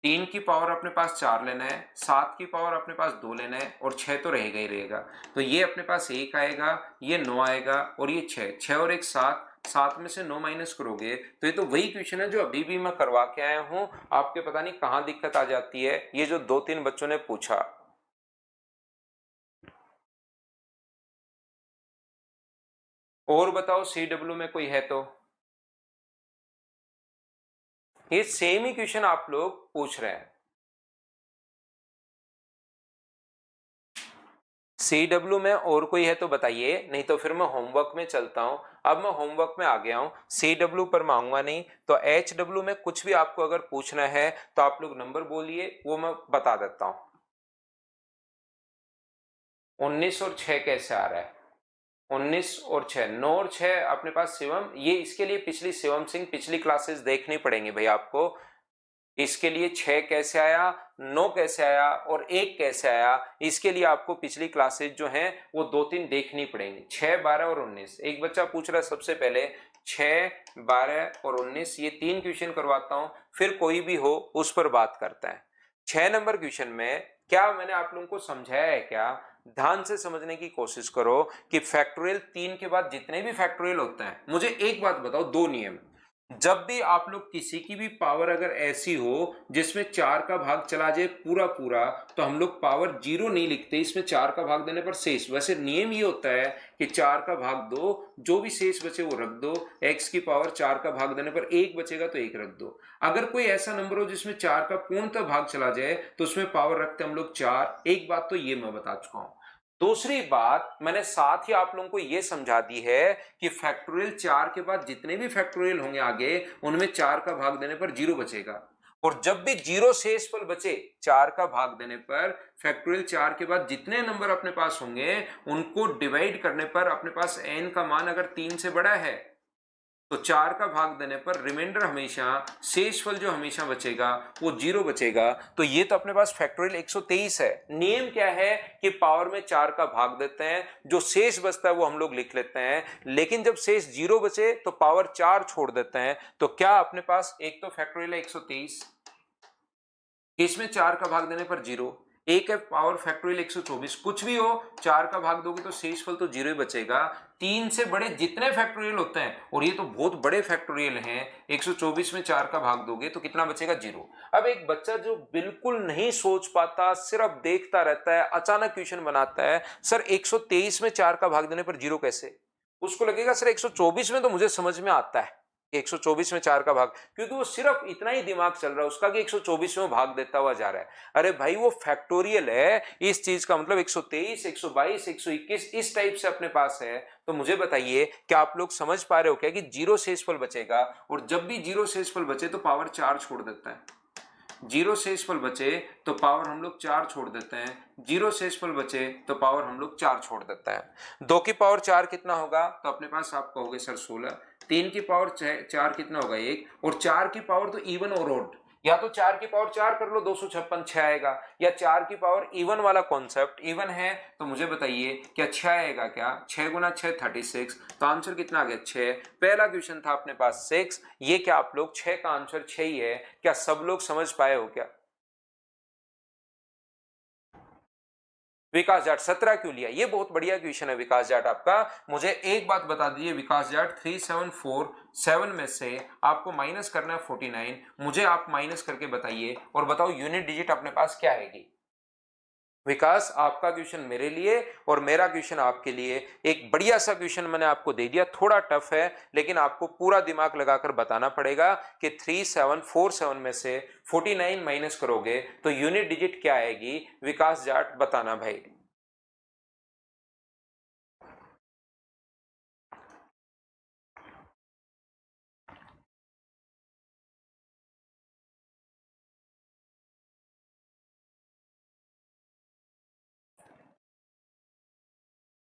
A: 3 की पावर अपने पास 4 लेना है, 7 की पावर अपने पास 2 लेना है, और 6 तो रहेगा ही रहेगा। तो ये अपने पास 1 आएगा, ये 9 आएगा, और ये 6, 6 और 1 7, 7 में से 9 माइनस करोगे तो ये तो वही क्वेश्चन है जो अभी भी मैं करवा के आया हूं। आपके पता नहीं कहां दिक्कत आ जाती है, ये जो 2-3 बच्चों ने पूछा। और बताओ CW में कोई है तो। ये सेम ही क्वेश्चन आप लोग पूछ रहे हैं। CW में और कोई है तो बताइए, नहीं तो फिर मैं होमवर्क में चलता हूं। अब मैं होमवर्क में आ गया हूं, CW पर मैं आऊंगा नहीं। तो HW में कुछ भी आपको अगर पूछना है तो आप लोग नंबर बोलिए, वो मैं बता देता हूं। 19 और 6 कैसे आ रहा है? 19 और 6, 9 और 6 अपने पास शिवम, ये इसके लिए पिछली शिवम सिंह पिछली क्लासेस देखनी पड़ेंगी भाई आपको। इसके लिए 6 कैसे आया, 9 कैसे आया और 1 कैसे आया, इसके लिए आपको पिछली क्लासेस जो हैं वो 2-3 देखनी पड़ेंगी। 6, 12 और 19। एक बच्चा पूछ रहा है सबसे पहले 6, 12 और 19, ये 3 क्वेश्चन करवाता हूं, फिर कोई भी हो उस पर बात करता है। 6 नंबर क्वेश्चन में क्या मैंने आप लोगों को समझाया है क्या? ध्यान से समझने की कोशिश करो कि फैक्टोरियल 3 के बाद जितने भी फैक्टोरियल होते हैं, मुझे एक बात बताओ, दो नियम। जब भी आप लोग किसी की भी पावर अगर ऐसी हो जिसमें 4 का भाग चला जाए पूरा पूरा, तो हम लोग पावर 0 नहीं लिखते, इसमें 4 का भाग देने पर शेष। वैसे नियम ये होता है कि 4 का भाग दो, जो भी शेष बचे वो रख दो। x की पावर 4 का भाग देने पर 1 बचेगा तो 1 रख दो। अगर कोई ऐसा नंबर हो जिसमें 4 का पूर्णतः भाग चला जाए तो उसमें पावर रखते हम लोग 4। एक बात तो ये मैं बता चुका हूं। दूसरी बात मैंने साथ ही आप लोगों को यह समझा दी है कि फैक्टोरियल 4 के बाद जितने भी फैक्टोरियल होंगे आगे, उनमें 4 का भाग देने पर 0 बचेगा। और जब भी 0 शेषफल बचे 4 का भाग देने पर, फैक्टोरियल 4 के बाद जितने नंबर अपने पास होंगे उनको डिवाइड करने पर अपने पास n का मान अगर 3 से बड़ा है तो 4 का भाग देने पर रिमाइंडर हमेशा, शेषफल जो हमेशा बचेगा वो 0 बचेगा। तो ये तो अपने पास फैक्टोरियल 123 है। नियम क्या है कि पावर में 4 का भाग देते हैं, जो शेष बचता है वो हम लोग लिख लेते हैं, लेकिन जब शेष 0 बचे तो पावर 4 छोड़ देते हैं। तो क्या अपने पास एक तो फैक्टोरियल 123, इसमें 4 का भाग देने पर 0, एक है पावर फैक्टोरियल 124। कुछ भी हो 4 का भाग दोगे तो शेषफल तो 0 ही बचेगा। 3 से बड़े जितने फैक्टोरियल होते हैं, और ये तो बहुत बड़े फैक्टोरियल हैं, 124 में 4 का भाग दोगे तो कितना बचेगा? 0। अब एक बच्चा जो बिल्कुल नहीं सोच पाता, सिर्फ देखता रहता है, अचानक क्वेश्चन बनाता है, सर 123 में 4 का भाग देने पर 0 कैसे? उसको लगेगा सर 124 में तो मुझे समझ में आता है, 124 में 4 का भाग, क्योंकि वो सिर्फ इतना ही दिमाग चल रहा है उसका कि 124 में भाग देता हुआ जा रहा है। अरे भाई वो फैक्टोरियल है, इस चीज का मतलब 123, 122, 121 इस टाइप से अपने पास है। तो मुझे बताइए क्या आप लोग समझ पा रहे हो क्या कि 0 शेषफल बचेगा, और जब भी 0 शेषफल बचे तो पावर 4 छोड़ देता है। 0 शेषफल बचे तो पावर हम लोग 4 छोड़ देते हैं, 0 शेषफल बचे तो पावर हम लोग 4 छोड़ देता है। 2 की पावर 4 कितना होगा? तो अपने पास आप कहोगे सर 16। 3 की पावर 4 कितना होगा? 1। और 4 की पावर तो इवन और ऑड, या तो 4 की पावर 4 कर लो 256 6 आएगा, या 4 की पावर इवन वाला कॉन्सेप्ट इवन है। तो मुझे बताइए क्या 6 आएगा क्या? 6 गुना 6 36। तो आंसर कितना आ गया? 6। पहला क्वेश्चन था अपने पास 6, ये क्या आप लोग 6 का आंसर 6 ही है? क्या सब लोग समझ पाए हो क्या? विकास जाट 17 क्यों लिया? ये बहुत बढ़िया क्वेश्चन है विकास जाट आपका। मुझे एक बात बता दीजिए विकास जाट, 3747 में से आपको माइनस करना है 49। मुझे आप माइनस करके बताइए और बताओ यूनिट डिजिट अपने पास क्या आएगी। विकास आपका क्वेश्चन मेरे लिए और मेरा क्वेश्चन आपके लिए। एक बढ़िया सा क्वेश्चन मैंने आपको दे दिया, थोड़ा टफ है लेकिन आपको पूरा दिमाग लगाकर बताना पड़ेगा कि 3747 में से 49 माइनस करोगे तो यूनिट डिजिट क्या आएगी। विकास जाट बताना भाई।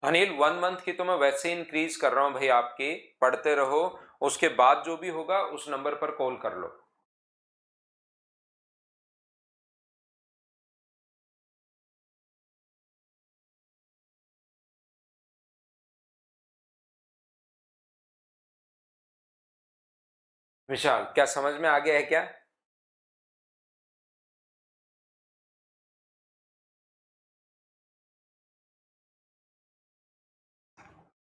A: अनिल 1 मंथ की तो मैं वैसे ही इंक्रीज कर रहा हूं भाई, आपकी पढ़ते रहो, उसके बाद जो भी होगा उस नंबर पर कॉल कर लो। विशाल क्या समझ में आ गया है क्या?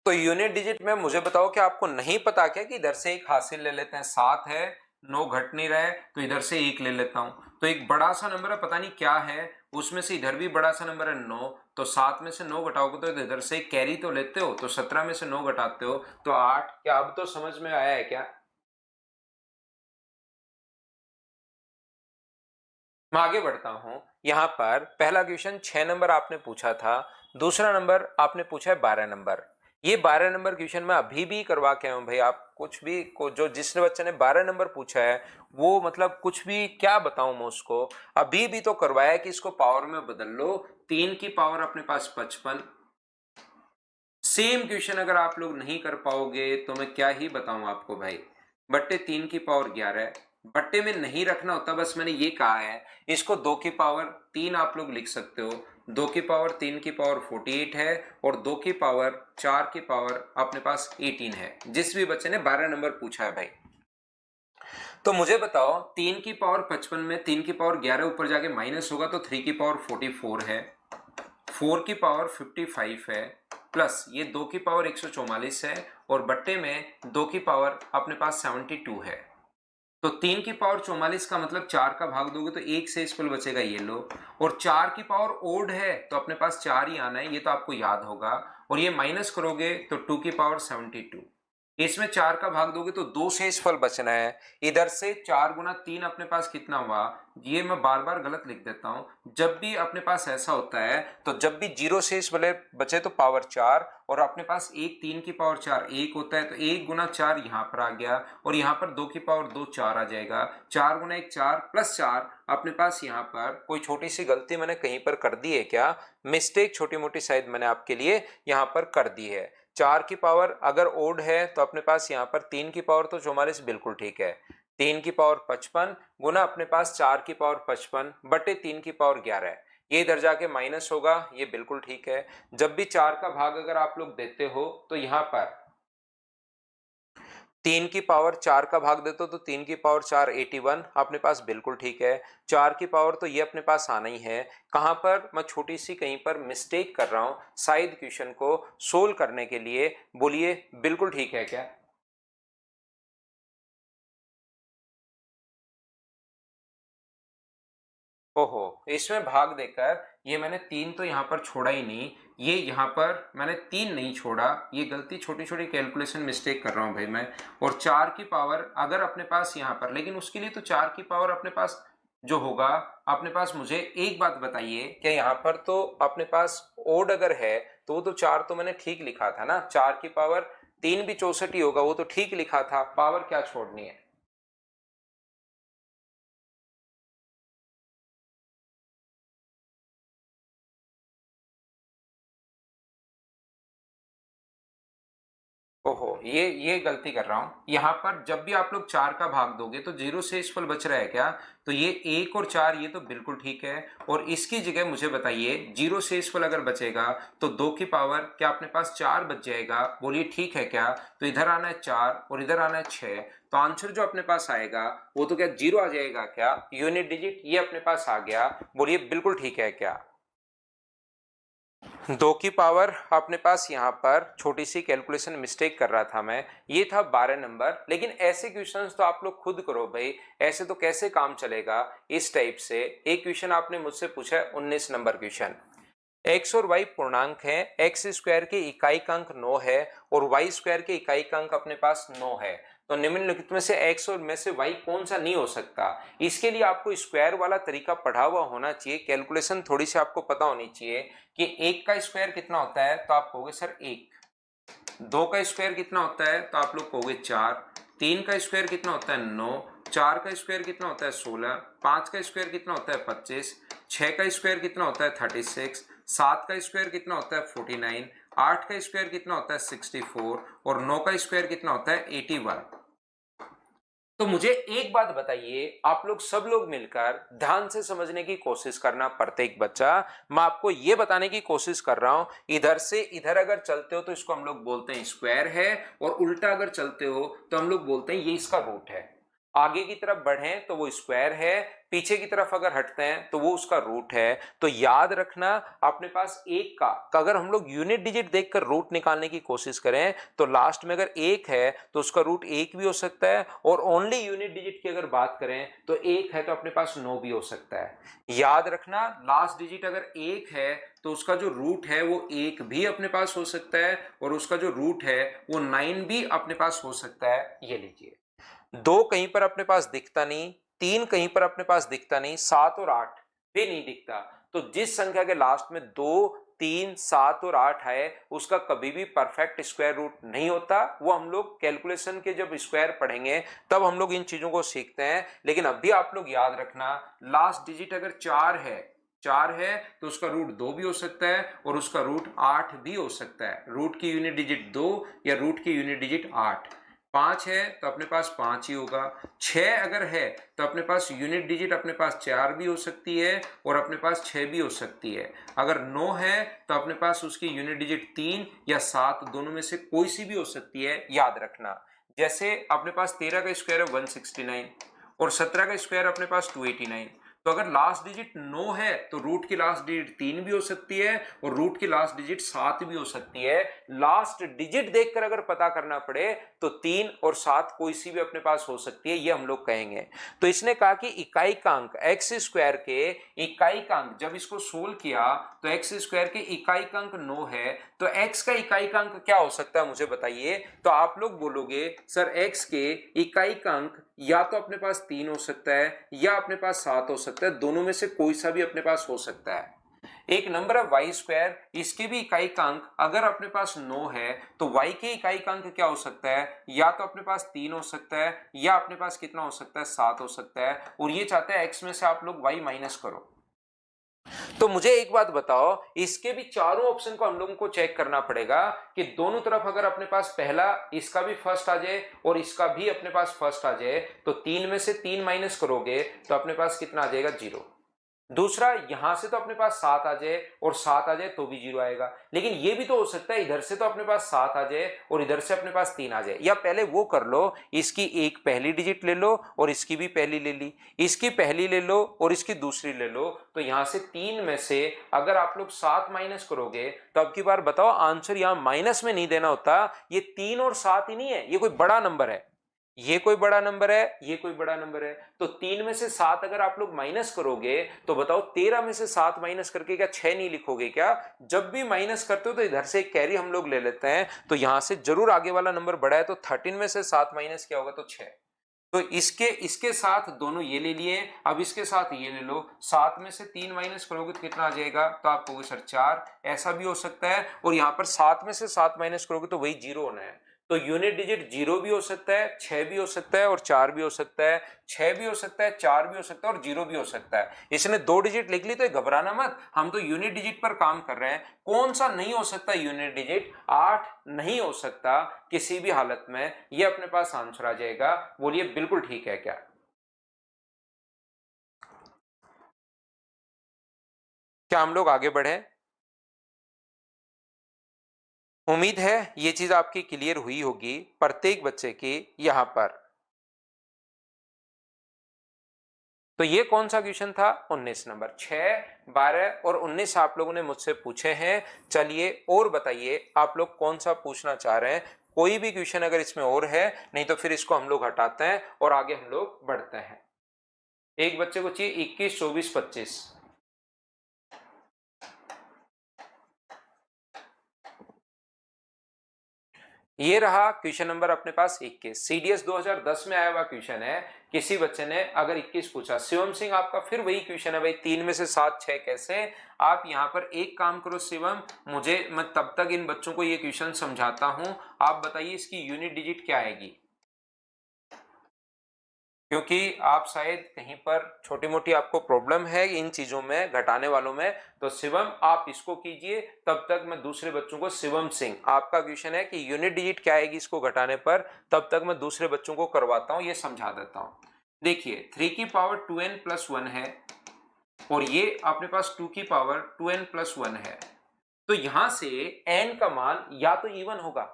A: तो यूनिट डिजिट में मुझे बताओ कि आपको नहीं पता क्या कि इधर से एक हासिल ले लेते हैं, 7 है, 9 घट नहीं रहा है तो इधर से 1 ले लेता हूं। तो एक बड़ा सा नंबर है पता नहीं क्या है, उसमें से इधर भी बड़ा सा नंबर है 9, तो 7 में से 9 घटाओगे तो इधर से कैरी तो लेते हो, तो 17 में से 9 घटाते हो तो 8। क्या अब तो समझ में आया है क्या? मैं आगे बढ़ता हूं। यहां पर पहला क्वेश्चन 6 नंबर आपने पूछा था, दूसरा नंबर आपने पूछा है 12 नंबर। ये 12 नंबर क्वेश्चन मैं अभी भी करवा के आया हूं भाई। आप कुछ भी को जो जिसने बच्चे ने 12 नंबर पूछा है वो मतलब कुछ भी क्या बताऊं मैं उसको, अभी भी तो करवाया कि इसको पावर में बदल लो। 3 की पावर अपने पास 55। सेम क्वेश्चन अगर आप लोग नहीं कर पाओगे तो मैं क्या ही बताऊं आपको भाई। बट्टे 3 की पावर 11, बट्टे में नहीं रखना होता, बस मैंने ये कहा है। इसको 2 की पावर 3 आप लोग लिख सकते हो। 2 की पावर 3 की पावर 48 है और 2 की पावर 4 की पावर अपने पास 18 है, जिस भी बच्चे ने 12 नंबर पूछा है भाई। तो मुझे बताओ 3 की पावर 55 में 3 की पावर 11 ऊपर जाके माइनस होगा तो 3 की पावर 44 है, 4 की पावर 55 है, प्लस ये 2 की पावर 144 है और बट्टे में 2 की पावर अपने पास 72 है। तो 3 की पावर 44 का मतलब 4 का भाग दोगे तो 1 से स्पेल बचेगा ये लो, और 4 की पावर ओड है तो अपने पास 4 ही आना है, ये तो आपको याद होगा। और ये माइनस करोगे तो 2 की पावर 72, इसमें 4 का भाग दोगे तो 2 से फल बचना है। इधर से 4 गुना 3 अपने पास कितना हुआ, ये मैं बार बार गलत लिख देता हूं। जब भी अपने पास ऐसा होता है तो जब भी 0 से बचे तो पावर 4, और अपने पास 1 3 की पावर 4 1 होता है तो 1 गुना 4 यहां पर आ गया, और यहां पर 2 की पावर 2 4 आ जाएगा। 4 गुना 1 4 प्लस 4 अपने पास यहां पर कोई छोटी सी गलती मैंने कहीं पर कर दी है क्या, मिस्टेक छोटी मोटी शायद मैंने आपके लिए यहां पर कर दी है। 4 की पावर अगर ओड है तो अपने पास यहाँ पर 3 की पावर तो 44 बिल्कुल ठीक है। 3 की पावर 55 गुना अपने पास 4 की पावर 55 बटे 3 की पावर 11 है, ये इधर जाके माइनस होगा, ये बिल्कुल ठीक है। जब भी 4 का भाग अगर आप लोग देते हो तो यहाँ पर 3 की पावर 4 का भाग देते हो तो 3 की पावर 4 81 अपने पास बिल्कुल ठीक है। 4 की पावर तो ये अपने पास आना ही है। कहां पर मैं छोटी सी कहीं पर मिस्टेक कर रहा हूं शायद क्वेश्चन को सोल्व करने के लिए, बोलिए बिल्कुल ठीक है क्या? ओहो, इसमें भाग देकर ये मैंने 3 तो यहां पर छोड़ा ही नहीं, ये यहां पर मैंने 3 नहीं छोड़ा, ये गलती छोटी छोटी कैलकुलेशन मिस्टेक कर रहा हूं भाई मैं। और 4 की पावर अगर अपने पास यहां पर, लेकिन उसके लिए तो 4 की पावर अपने पास जो होगा, अपने पास मुझे एक बात बताइए क्या यहां पर तो अपने पास ओड अगर है तो वो तो 4 तो मैंने ठीक लिखा था ना, 4 की पावर 3 भी 64 ही होगा, वो तो ठीक लिखा था, पावर क्या छोड़नी है? ओहो, ये गलती कर रहा हूं। यहां पर जब भी आप लोग 4 का भाग दोगे तो 0 से फल बच रहा है क्या, तो ये 1 और 4 ये तो बिल्कुल ठीक है। और इसकी जगह मुझे बताइए 0 से फल अगर बचेगा तो 2 की पावर क्या अपने पास 4 बच जाएगा, बोलिए ठीक है क्या? तो इधर आना है 4 और इधर आना है 6, तो आंसर जो अपने पास आएगा वो तो क्या 0 आ जाएगा क्या, यूनिट डिजिट ये अपने पास आ गया, बोलिए बिल्कुल ठीक है क्या? 2 की पावर अपने पास यहाँ पर छोटी सी कैलकुलेशन मिस्टेक कर रहा था मैं, ये था 12 नंबर। लेकिन ऐसे क्वेश्चंस तो आप लोग खुद करो भाई, ऐसे तो कैसे काम चलेगा। इस टाइप से एक क्वेश्चन आपने मुझसे पूछा है 19 नंबर क्वेश्चन, एक्स और वाई पूर्णांक है, एक्स स्क्वायर के इकाई का अंक 9 है और वाई स्क्वायर के इकाई का अंक अपने पास 9 है, तो निम्नलिखित में से एक्स और में से वाई कौन सा नहीं हो सकता। इसके लिए आपको स्क्वायर वाला तरीका पढ़ा हुआ होना चाहिए, कैलकुलेशन थोड़ी सी आपको पता होनी चाहिए कि एक का स्क्वायर कितना होता है, तो आप कहोगे सर एक। 2 का स्क्वायर कितना होता है, तो आप लोग कहोगे 4। 3 का स्क्वायर कितना होता है 9। 4 का स्क्वायर कितना होता है 16। 5 का स्क्वायर कितना होता है 25। 6 का स्क्वायर कितना होता है 36। 7 का स्क्वायर कितना होता है 49। 8 का स्क्वायर कितना होता है 64 और 9 का स्क्वायर कितना होता है 81। तो मुझे एक बात बताइए, आप लोग सब लोग मिलकर ध्यान से समझने की कोशिश करना, प्रत्येक बच्चा। मैं आपको यह बताने की कोशिश कर रहा हूं, इधर से इधर अगर चलते हो तो इसको हम लोग बोलते हैं स्क्वायर है, और उल्टा अगर चलते हो तो हम लोग बोलते हैं ये इसका रूट है। आगे की तरफ बढ़ें तो वो स्क्वायर है, पीछे की तरफ अगर हटते हैं तो वो उसका रूट है। तो याद रखना अपने पास एक का अगर हम लोग यूनिट डिजिट देखकर रूट निकालने की कोशिश करें तो लास्ट में अगर एक है तो उसका रूट एक भी हो सकता है, और ओनली यूनिट डिजिट की अगर बात करें तो एक है तो अपने पास 9 भी हो सकता है। याद रखना लास्ट डिजिट अगर एक है तो उसका जो रूट है वो एक भी अपने पास हो सकता है, और उसका जो रूट है वो 9 भी अपने पास हो सकता है। ये लीजिए, 2 कहीं पर अपने पास दिखता नहीं, 3 कहीं पर अपने पास दिखता नहीं, 7 और 8 भी नहीं दिखता। तो जिस संख्या के लास्ट में 2, 3, 7 और 8 है उसका कभी भी परफेक्ट स्क्वायर रूट नहीं होता। वो हम लोग कैलकुलेशन के जब स्क्वायर पढ़ेंगे तब हम लोग इन चीजों को सीखते हैं। लेकिन अभी आप लोग याद रखना, लास्ट डिजिट अगर 4 है तो उसका रूट 2 भी हो सकता है और उसका रूट 8 भी हो सकता है। रूट की यूनिट डिजिट 2 या रूट की यूनिट डिजिट 8। 5 है तो अपने पास 5 ही होगा। 6 अगर है तो अपने पास यूनिट डिजिट अपने पास 4 भी हो सकती है और अपने पास 6 भी हो सकती है। अगर 9 है तो अपने पास उसकी यूनिट डिजिट 3 या 7 दोनों में से कोई सी भी हो सकती है, याद रखना। जैसे अपने पास 13 का स्क्वायर है 169 और 17 का स्क्वायर अपने पास 289। तो अगर लास्ट डिजिट 9 है तो रूट की लास्ट डिजिट 3 भी हो सकती है और रूट की लास्ट डिजिट 7 भी हो सकती है। लास्ट डिजिट देखकर अगर पता करना पड़े तो 3 और 7 कोई सी भी अपने पास हो सकती है, ये हम लोग कहेंगे। तो इसने कहा कि इकाई का अंक एक्स स्क्वायर के इकाई का अंक, जब इसको सोल्व किया तो एक्स स्क्वायर के इकाई का अंक 9 है, तो एक्स का इकाई का अंक क्या हो सकता है मुझे बताइए। तो आप लोग बोलोगे सर एक्स के इकाई का अंक या तो अपने पास 3 हो सकता है या अपने पास 7 हो सकता है, दोनों में से कोई सा भी अपने पास हो सकता है। एक नंबर है वाई स्क्वायर, इसके भी इकाई का अंक अगर अपने पास 9 है तो वाई के इकाई का अंक क्या हो सकता है, या तो अपने पास 3 हो सकता है या अपने पास कितना हो सकता है, 7 हो सकता है। और ये चाहते हैं एक्स में से आप लोग वाई माइनस करो। तो मुझे एक बात बताओ, इसके भी चारों ऑप्शन को हम लोगों को चेक करना पड़ेगा कि दोनों तरफ अगर अपने पास पहला इसका भी फर्स्ट आ जाए और इसका भी अपने पास फर्स्ट आ जाए तो 3 में से 3 माइनस करोगे तो अपने पास कितना आ जाएगा, 0। दूसरा, यहां से तो अपने पास 7 आ जाए और 7 आ जाए तो भी 0 आएगा। लेकिन ये भी तो हो सकता है इधर से तो अपने पास 7 आ जाए और इधर से अपने पास 3 आ जाए। या पहले वो कर लो, इसकी एक पहली डिजिट ले लो और इसकी भी पहली ले ली, इसकी पहली ले लो और इसकी दूसरी ले लो। तो यहां से 3 में से अगर आप लोग 7 माइनस करोगे तो अब की बार बताओ, आंसर यहां माइनस में नहीं देना होता। ये 3 और 7 ही नहीं है, ये कोई बड़ा नंबर है, ये कोई बड़ा नंबर है, ये कोई बड़ा नंबर है। तो 3 में से 7 अगर आप लोग माइनस करोगे तो बताओ 13 में से 7 माइनस करके क्या 6 नहीं लिखोगे क्या? जब भी माइनस करते हो तो इधर से एक कैरी हम लोग ले लेते हैं, तो यहां से जरूर आगे वाला नंबर बड़ा है। तो 13 में से 7 माइनस क्या होगा, तो 6। तो इसके साथ दोनों ये ले लिए, अब इसके साथ ये ले लो। 7 में से 3 माइनस करोगे तो कितना आ जाएगा, तो आप कहोगे सर 4। ऐसा भी हो सकता है। और यहां पर 7 में से 7 माइनस करोगे तो वही 0 होना है। तो यूनिट डिजिट 0 भी हो सकता है, 6 भी हो सकता है और 4 भी हो सकता है। 6 भी हो सकता है, 4 भी हो सकता है और 0 भी हो सकता है। इसने 2 डिजिट लिख ली तो घबराना मत, हम तो यूनिट डिजिट पर काम कर रहे हैं। कौन सा नहीं हो सकता यूनिट डिजिट? 8 नहीं हो सकता किसी भी हालत में, ये अपने पास आंसर आ जाएगा। बोलिए बिल्कुल ठीक है क्या? क्या हम लोग आगे बढ़े? उम्मीद है ये चीज आपकी क्लियर हुई होगी प्रत्येक बच्चे की यहां पर। तो ये कौन सा क्वेश्चन था? 19 नंबर। 6, 12 और 19 आप लोगों ने मुझसे पूछे हैं। चलिए और बताइए आप लोग कौन सा पूछना चाह रहे हैं। कोई भी क्वेश्चन अगर इसमें और है, नहीं तो फिर इसको हम लोग हटाते हैं और आगे हम लोग बढ़ते हैं। एक बच्चे को चाहिए 21, 24, 25। ये रहा क्वेश्चन नंबर अपने पास 21। सीडीएस 2010 में आया हुआ क्वेश्चन है। किसी बच्चे ने अगर 21 पूछा, शिवम सिंह आपका फिर वही क्वेश्चन है भाई, 3 में से 7, 6 कैसे? आप यहां पर एक काम करो शिवम, मैं तब तक इन बच्चों को ये क्वेश्चन समझाता हूं, आप बताइए इसकी यूनिट डिजिट क्या आएगी। क्योंकि आप शायद कहीं पर छोटी मोटी आपको प्रॉब्लम है इन चीजों में, घटाने वालों में, तो शिवम आप इसको कीजिए। तब तक मैं दूसरे बच्चों को, शिवम सिंह आपका क्वेश्चन है कि यूनिट डिजिट क्या आएगी इसको घटाने पर, तब तक मैं दूसरे बच्चों को करवाता हूं, ये समझा देता हूं। देखिए 3 की पावर 2n प्लस 1 है और ये अपने पास 2 की पावर 2n प्लस 1 है। तो यहां से n का मान या तो इवन होगा,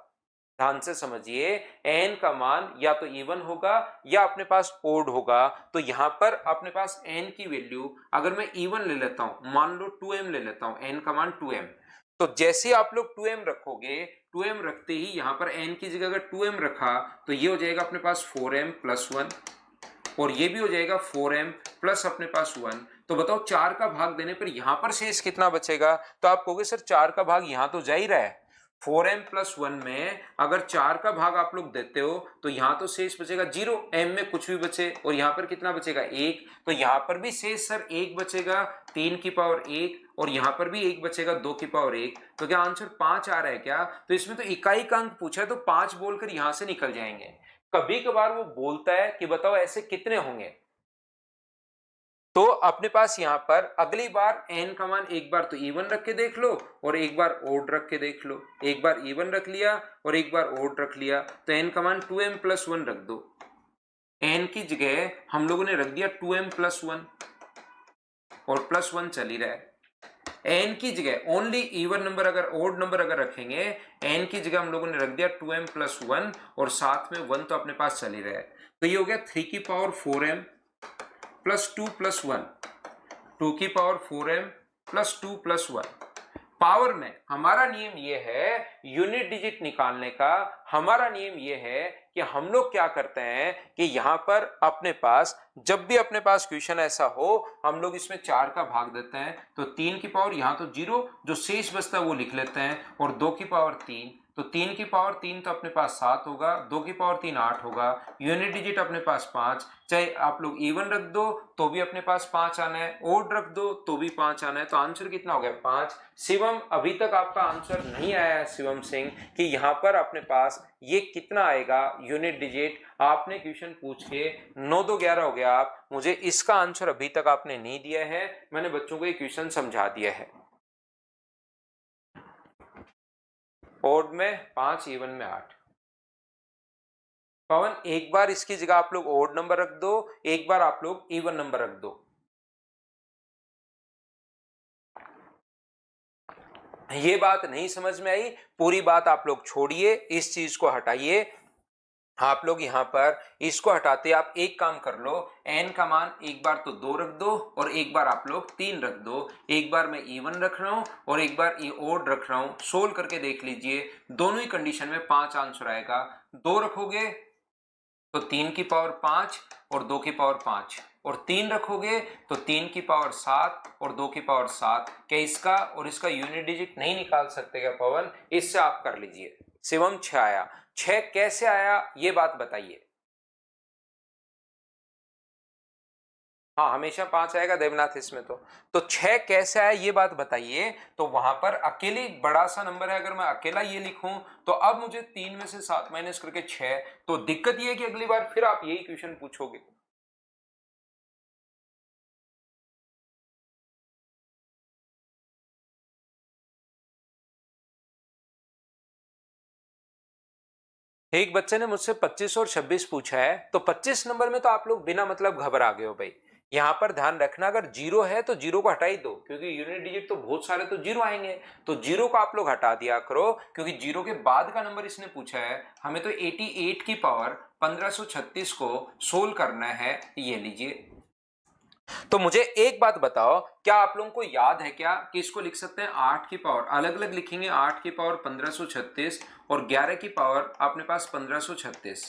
A: ध्यान से समझिए, n का मान या तो इवन होगा या अपने पास ओड होगा। तो यहां पर अपने पास n की वैल्यू अगर मैं इवन ले लेता हूं, मान लो 2m ले लेता हूं, n का मान 2m, तो जैसे आप लोग 2m रखोगे, 2m रखते ही यहां पर n की जगह अगर 2m रखा तो ये हो जाएगा अपने पास 4m प्लस 1 और ये भी हो जाएगा 4m प्लस अपने पास 1। तो बताओ 4 का भाग देने पर यहां पर शेष कितना बचेगा? तो आप कहोगे सर 4 का भाग यहां तो जा ही रहा है, 4m प्लस 1 में अगर 4 का भाग आप लोग देते हो तो यहाँ तो शेष बचेगा 0, m में कुछ भी बचे, और यहाँ पर कितना बचेगा 1, तो यहाँ पर भी शेष सर 1 बचेगा 3 की पावर 1, और यहाँ पर भी 1 बचेगा 2 की पावर 1, तो क्या आंसर 5 आ रहा है क्या? तो इसमें तो इकाई का अंक पूछा है, तो 5 बोलकर यहाँ से निकल जाएंगे। कभी कभार वो बोलता है कि बताओ ऐसे कितने होंगे, तो अपने पास यहां पर अगली बार n का मान एक बार तो इवन रख के देख लो और एक बार ओड रख के देख लो। एक बार इवन रख लिया और एक बार ओड रख लिया, तो n का मान 2m प्लस 1 रख दो। n की जगह हम लोगों ने रख दिया 2m प्लस 1 और प्लस 1 चल ही रहा है। n की जगह ओनली इवन नंबर अगर ओड नंबर अगर रखेंगे, n की जगह हम लोगों ने रख दिया 2m प्लस 1 और साथ में 1 तो अपने पास चल ही रहा है, तो ये हो गया 3 की पावर 4m प्लस 2 प्लस 1, 2 की power 4m plus 2 plus 1। Power में हमारा नियम यह है यूनिट डिजिट निकालने का, हमारा नियम यह है कि हम लोग क्या करते हैं कि यहां पर अपने पास जब भी अपने पास क्वेश्चन ऐसा हो हम लोग इसमें 4 का भाग देते हैं, तो 3 की पावर यहां तो 0, जो शेष बचता है वो लिख लेते हैं, और 2 की पावर 3, तो 3 की पावर 3 तो अपने पास 7 होगा, 2 की पावर 3 8 होगा, यूनिट डिजिट अपने पास 5, चाहे आप लोग इवन रख दो तो भी अपने पास 5 आना है, ओड रख दो तो भी 5 आना है, तो आंसर कितना हो गया 5। शिवम अभी तक आपका आंसर नहीं आया है शिवम सिंह कि यहाँ पर अपने पास ये कितना आएगा यूनिट डिजिट। आपने क्वेश्चन पूछ के 9 2 11 हो गया, आप मुझे इसका आंसर अभी तक आपने नहीं दिया है, मैंने बच्चों को ये क्वेश्चन समझा दिया है। ओड में 5, इवन में 8। पवन एक बार इसकी जगह आप लोग ओड नंबर रख दो, एक बार आप लोग इवन नंबर रख दो। ये बात नहीं समझ में आई, पूरी बात आप लोग छोड़िए, इस चीज को हटाइए। आप लोग यहां पर इसको हटाते आप एक काम कर लो, n का मान एक बार तो 2 रख दो और एक बार आप लोग 3 रख दो, एक बार मैं इवन रख रहा हूं और एक बार ओड रख रहा हूं। सोल्व करके देख लीजिए, दोनों ही कंडीशन में 5 आंसर आएगा। 2 रखोगे तो 3 की पावर 5 और 2 की पावर 5, और 3 रखोगे तो 3 की पावर 7 और 2 की पावर 7। क्या इसका और इसका यूनिट डिजिट नहीं निकाल सकते क्या पवन? इससे आप कर लीजिए। शिवम 6 आया, 6 कैसे आया ये बात बताइए। हाँ हमेशा 5 आएगा देवनाथ इसमें, तो 6 कैसे आया ये बात बताइए। तो वहां पर अकेले बड़ा सा नंबर है, अगर मैं अकेला ये लिखूं तो अब मुझे 3 में से 7 माइनस करके 6, तो दिक्कत ये है कि अगली बार फिर आप यही क्वेश्चन पूछोगे। एक बच्चे ने मुझसे 25 और 26 पूछा है, तो 25 नंबर में तो आप लोग बिना मतलब घबरा गए हो भाई। यहां पर ध्यान रखना, अगर जीरो है तो जीरो को हटा ही दो, क्योंकि यूनिट डिजिट तो बहुत सारे तो जीरो आएंगे, तो जीरो को आप लोग हटा दिया करो, क्योंकि जीरो के बाद का नंबर इसने पूछा है। हमें तो 88 की पावर 1536 को सोल्व करना है, ये लीजिए। तो मुझे एक बात बताओ, क्या आप लोगों को याद है क्या कि इसको लिख सकते हैं 8 की पावर अलग अलग लिखेंगे, 8 की पावर 1536 और 11 की पावर अपने पास 1536।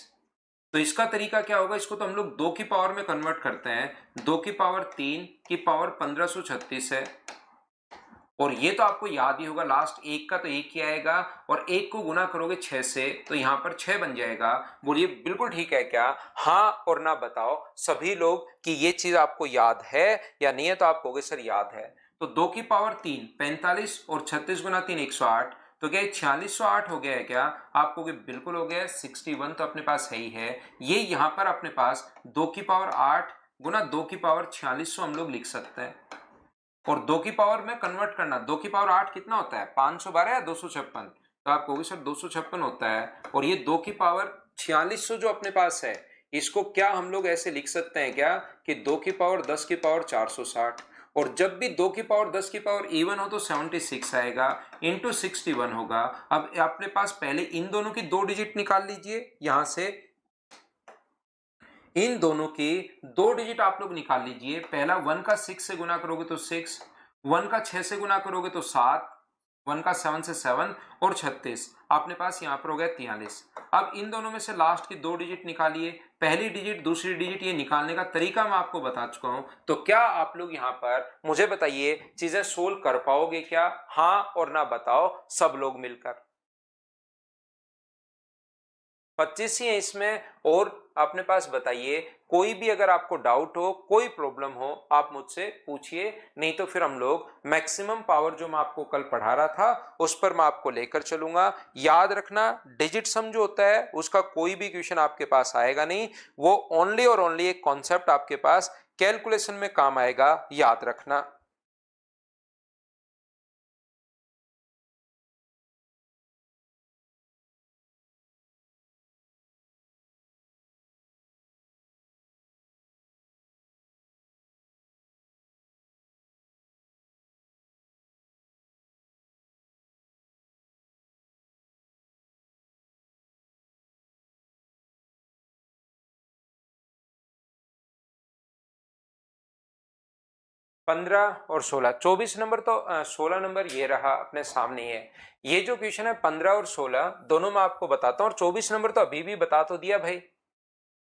A: तो इसका तरीका क्या होगा, इसको तो हम लोग 2 की पावर में कन्वर्ट करते हैं, 2 की पावर 3 की पावर 1536 है, और ये तो आपको याद ही होगा, लास्ट एक का तो एक ही आएगा, और एक को गुना करोगे 6 से तो यहां पर 6 बन जाएगा। बोलिए बिल्कुल ठीक है क्या? हाँ और ना बताओ सभी लोग कि ये चीज आपको याद है या नहीं है, तो आप कहोगे सर याद है। तो 2 की पावर 3 45 और 36 गुना 3 108, तो क्या 4608 हो गया है क्या? आप कहोगे बिल्कुल हो गया, 61 तो अपने पास है ही है। ये यहां पर अपने पास 2 की पावर 8 गुना 2 की पावर 4600 हम लोग लिख सकते हैं, और 2 की पावर में कन्वर्ट करना, 2 की पावर 8 कितना होता है 512 या 256, तो आप कहोगे सर 256 होता है, और ये 2 की पावर 4600 जो अपने पास है, इसको क्या हम लोग ऐसे लिख सकते हैं क्या कि 2 की पावर 10 की पावर 460, और जब भी 2 की पावर 10 की पावर इवन हो तो 76 आएगा इंटू 61 होगा। अब अपने पास पहले इन दोनों की 2 डिजिट निकाल लीजिए, यहां से इन दोनों की 2 डिजिट आप लोग निकाल लीजिए। पहला 1 का 6 से गुना करोगे तो 6, 1 का 6 से गुना करोगे तो 7, 1 का 7 से 7 और 36, अपने पास यहां पर हो गया 43। अब इन दोनों में से लास्ट की 2 डिजिट निकालिए, पहली डिजिट दूसरी डिजिट, ये निकालने का तरीका मैं आपको बता चुका हूं। तो क्या आप लोग यहां पर मुझे बताइए चीजें सोल्व कर पाओगे क्या? हाँ और ना बताओ सब लोग मिलकर। 25 ही है इसमें। और अपने पास बताइए, कोई भी अगर आपको डाउट हो, कोई प्रॉब्लम हो, आप मुझसे पूछिए, नहीं तो फिर हम लोग मैक्सिमम पावर जो मैं आपको कल पढ़ा रहा था उस पर मैं आपको लेकर चलूंगा। याद रखना, डिजिट सम जो होता है उसका कोई भी क्वेश्चन आपके पास आएगा नहीं, वो ओनली और ओनली एक कॉन्सेप्ट आपके पास कैलकुलेशन में काम आएगा, याद रखना। पंद्रह और सोलह, 24 नंबर तो 16 नंबर ये रहा अपने सामने है। ये जो क्वेश्चन है 15 और 16 दोनों मैं आपको बताता हूँ, और 24 नंबर तो अभी भी बता तो दिया भाई।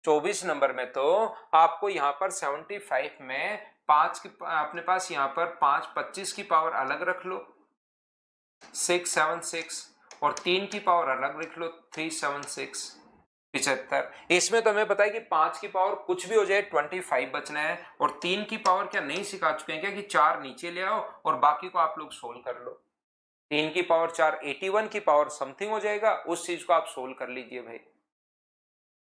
A: 24 नंबर में तो आपको यहाँ पर 75 में पांच की अपने पास यहाँ पर 5 25 की पावर अलग रख लो, 676, और 3 की पावर अलग रख लो, 376, 75। इसमें तो हमें पता है कि 5 की पावर कुछ भी हो जाए 25 बचना है, और 3 की पावर क्या नहीं सिखा चुके हैं क्या कि 4 नीचे ले आओ और बाकी को आप लोग सोल्व कर लो। 3 की पावर 4 81 की पावर समथिंग हो जाएगा, उस चीज को आप सोल्व कर लीजिए भाई।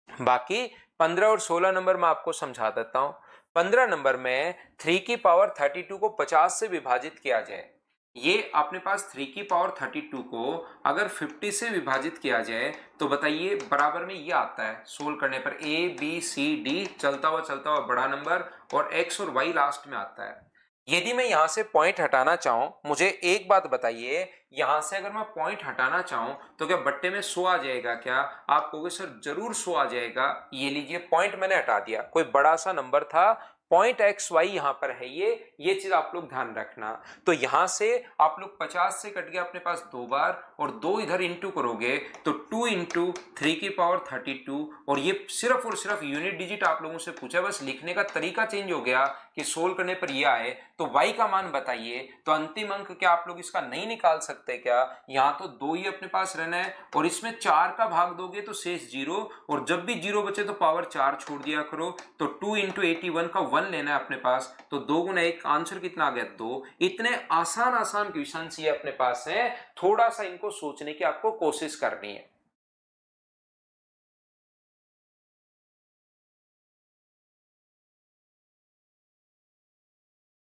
A: बाकी 15 और 16 नंबर में आपको समझा देता हूं। 15 नंबर में 3 की पावर 32 को 50 से विभाजित किया जाए, ये अपने पास 3 की पावर 32 को अगर 50 से विभाजित किया जाए तो बताइए बराबर में ये आता है, सोल्व करने पर ए बी सी डी चलता हुआ बड़ा नंबर और एक्स और वाई लास्ट में आता है। यदि मैं यहां से पॉइंट हटाना चाहूं, मुझे एक बात बताइए, यहां से अगर मैं पॉइंट हटाना चाहूं तो क्या बट्टे में 100 आ जाएगा क्या? आप कहोगे सर जरूर 100 आ जाएगा। ये लीजिए पॉइंट मैंने हटा दिया, कोई बड़ा सा नंबर था, पॉइंट एक्स वाई यहां पर है, ये चीज आप लोग ध्यान रखना। तो यहां से आप लोग 50 से कट गया अपने पास 2 बार, और 2 इधर इंटू करोगे तो 2 इंटू 3 की पावर 32, और ये सिर्फ और सिर्फ यूनिट डिजिट आप लोगों से पूछा, बस लिखने का तरीका चेंज हो गया कि सोल्व करने पर ये आए। तो y का मान बताइए, तो अंतिम अंक क्या आप लोग इसका नहीं निकाल सकते क्या? यहां तो 2 ही अपने पास रहना है, और इसमें 4 का भाग दोगे तो शेष 0, और जब भी 0 बचे तो पावर 4 छोड़ दिया करो। तो 2 इंटू 81 का 1 लेना है अपने पास, तो 2 गुना 1, आंसर कितना आ गया 2। इतने आसान आसान क्वेश्चन ये अपने पास हैं, थोड़ा सा इनको सोचने की आपको कोशिश करनी है।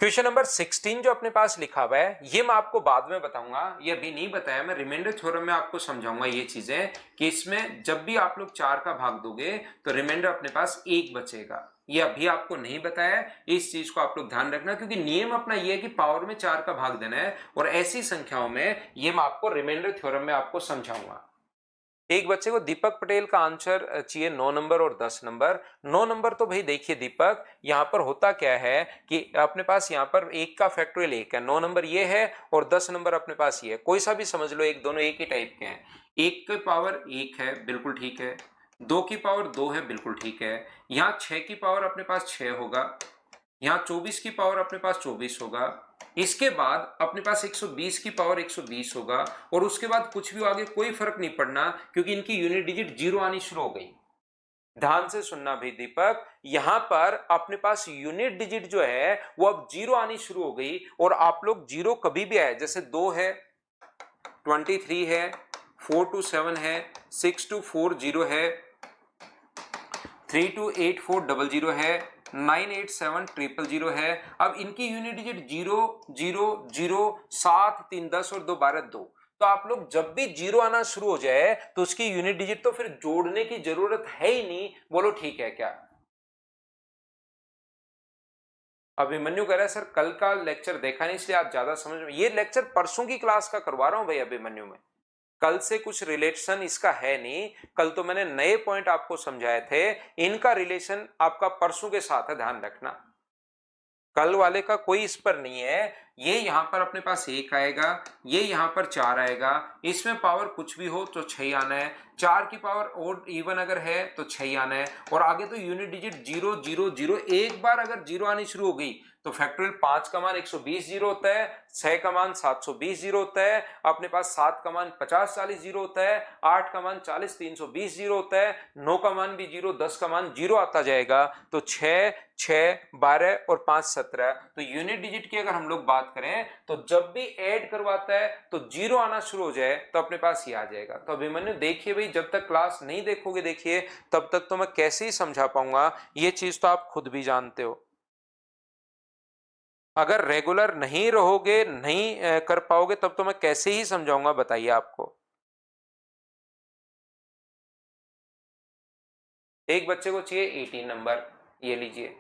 A: क्वेश्चन नंबर 16 जो अपने पास लिखा हुआ है, ये मैं आपको बाद में बताऊंगा, ये अभी नहीं बताया, मैं रिमाइंडर थ्योरम में आपको समझाऊंगा ये चीजें, कि इसमें जब भी आप लोग 4 का भाग दोगे तो रिमाइंडर अपने पास 1 बचेगा। ये अभी आपको नहीं बताया, इस चीज को आप लोग ध्यान रखना, क्योंकि नियम अपना ये है कि पावर में 4 का भाग देना है, और ऐसी संख्याओं में ये मैं आपको रिमाइंडर थ्योरम में आपको समझाऊंगा। एक बच्चे को दीपक पटेल का आंसर चाहिए 9 नंबर और 10 नंबर। 9 नंबर तो भाई देखिए दीपक, यहाँ पर होता क्या है कि अपने पास यहाँ पर 1 का फैक्टोरियल 1 है, 9 नंबर ये है, और 10 नंबर अपने पास ये है, कोई सा भी समझ लो, एक दोनों एक ही टाइप के हैं। 1 की पावर 1 है, बिल्कुल ठीक है। 2 की पावर 2 है, बिल्कुल ठीक है। यहाँ 6 की पावर अपने पास 6 होगा, यहाँ 24 की पावर अपने पास 24 होगा, इसके बाद अपने पास 120 की पावर 120 होगा, और उसके बाद कुछ भी आगे कोई फर्क नहीं पड़ना, क्योंकि इनकी यूनिट डिजिट 0 आनी शुरू हो गई। ध्यान से सुनना भाई दीपक, यहां पर अपने पास यूनिट डिजिट जो है वो अब 0 आनी शुरू हो गई, और आप लोग 0 कभी भी आए, जैसे 2 है, 23 है, 4 to 7 है, 6 to 4 0 है, 3 to 8 4 00 है, 987 000 है। अब इनकी यूनिट डिजिट 0 0 0 7 3 10 और 2 12 2। तो आप लोग जब भी 0 आना शुरू हो जाए तो उसकी यूनिट डिजिट तो फिर जोड़ने की जरूरत है ही नहीं, बोलो ठीक है क्या? अभिमन्यु कह रहा है सर कल का लेक्चर देखा नहीं इसलिए आप ज्यादा समझ में, ये लेक्चर परसों की क्लास का करवा रहा हूं भाई अभिमन्यु में, कल से कुछ रिलेशन इसका है नहीं। कल तो मैंने नए पॉइंट आपको समझाए थे, इनका रिलेशन आपका परसों के साथ है, ध्यान रखना, कल वाले का कोई इस पर नहीं है। ये यहाँ पर अपने पास 1 आएगा, ये यहाँ पर 4 आएगा, इसमें पावर कुछ भी हो तो 6 आना है, 4 की पावर ओड इवन अगर है तो 6 आना है, और आगे तो यूनिट डिजिट 0 0 0, एक बार अगर 0 आनी शुरू हो गई तो फैक्टोरियल 5 का मान 120 जीरो होता है, 6 का मान 720 जीरो होता है, अपने पास 7 का मान 50 40 जीरो होता है, 8 का मान 40 320 जीरो होता है, 9 का मान भी जीरो, 10 का मान जीरो आता जाएगा। तो 6 6 12 और 5 17। तो यूनिट डिजिट की अगर हम लोग बात करें तो जब भी ऐड करवाता है तो जीरो आना शुरू हो जाए तो अपने पास ये आ जाएगा। तो अभिमन्यु देखिए भाई, जब तक क्लास नहीं देखोगे देखिए तब तक तो मैं कैसे ही समझा पाऊंगा, ये चीज तो आप खुद भी जानते हो। अगर रेगुलर नहीं रहोगे, नहीं कर पाओगे, तब तो मैं कैसे ही समझाऊंगा, बताइए आपको। एक बच्चे को चाहिए 18 नंबर, ये लीजिए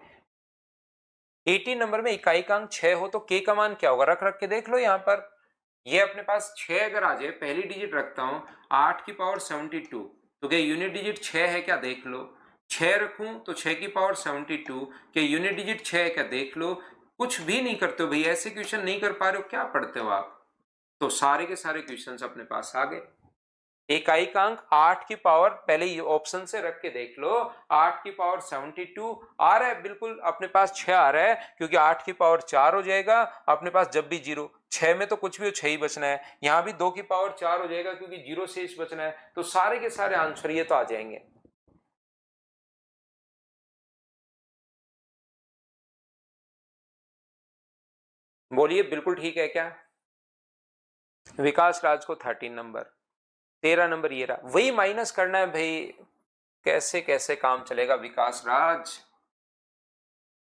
A: 18 नंबर में इकाइकांक 6 हो तो के का मान क्या होगा, रख रख के देख लो। यहां पर ये अपने पास 6 अगर आ जाए, पहली डिजिट रखता हूं 8 की पावर 72, तो क्या यूनिट डिजिट 6 है क्या, देख लो। 6 रखूं तो 6 की पावर 72, क्या यूनिट डिजिट 6 है क्या, देख लो। कुछ भी नहीं करते हो भाई, ऐसे क्वेश्चन नहीं कर पा रहे हो, क्या पढ़ते हो आप। तो सारे के सारे क्वेश्चंस अपने पास आ गए। इकाइकांक 8 की पावर, पहले ये ऑप्शन से रख के देख लो, 8 की पावर 72 आ रहा है, बिल्कुल अपने पास 6 आ रहा है, क्योंकि 8 की पावर 4 हो जाएगा अपने पास, जब भी जीरो, 6 में तो कुछ भी हो 6 ही बचना है, यहां भी 2 की पावर 4 हो जाएगा क्योंकि जीरो शेष बचना है। तो सारे के सारे आंसर ये तो आ जाएंगे। बोलिए बिल्कुल ठीक है क्या। विकास राज को 13 नंबर, 13 नंबर ये रहा, वही माइनस करना है भाई। कैसे कैसे काम चलेगा विकास राज,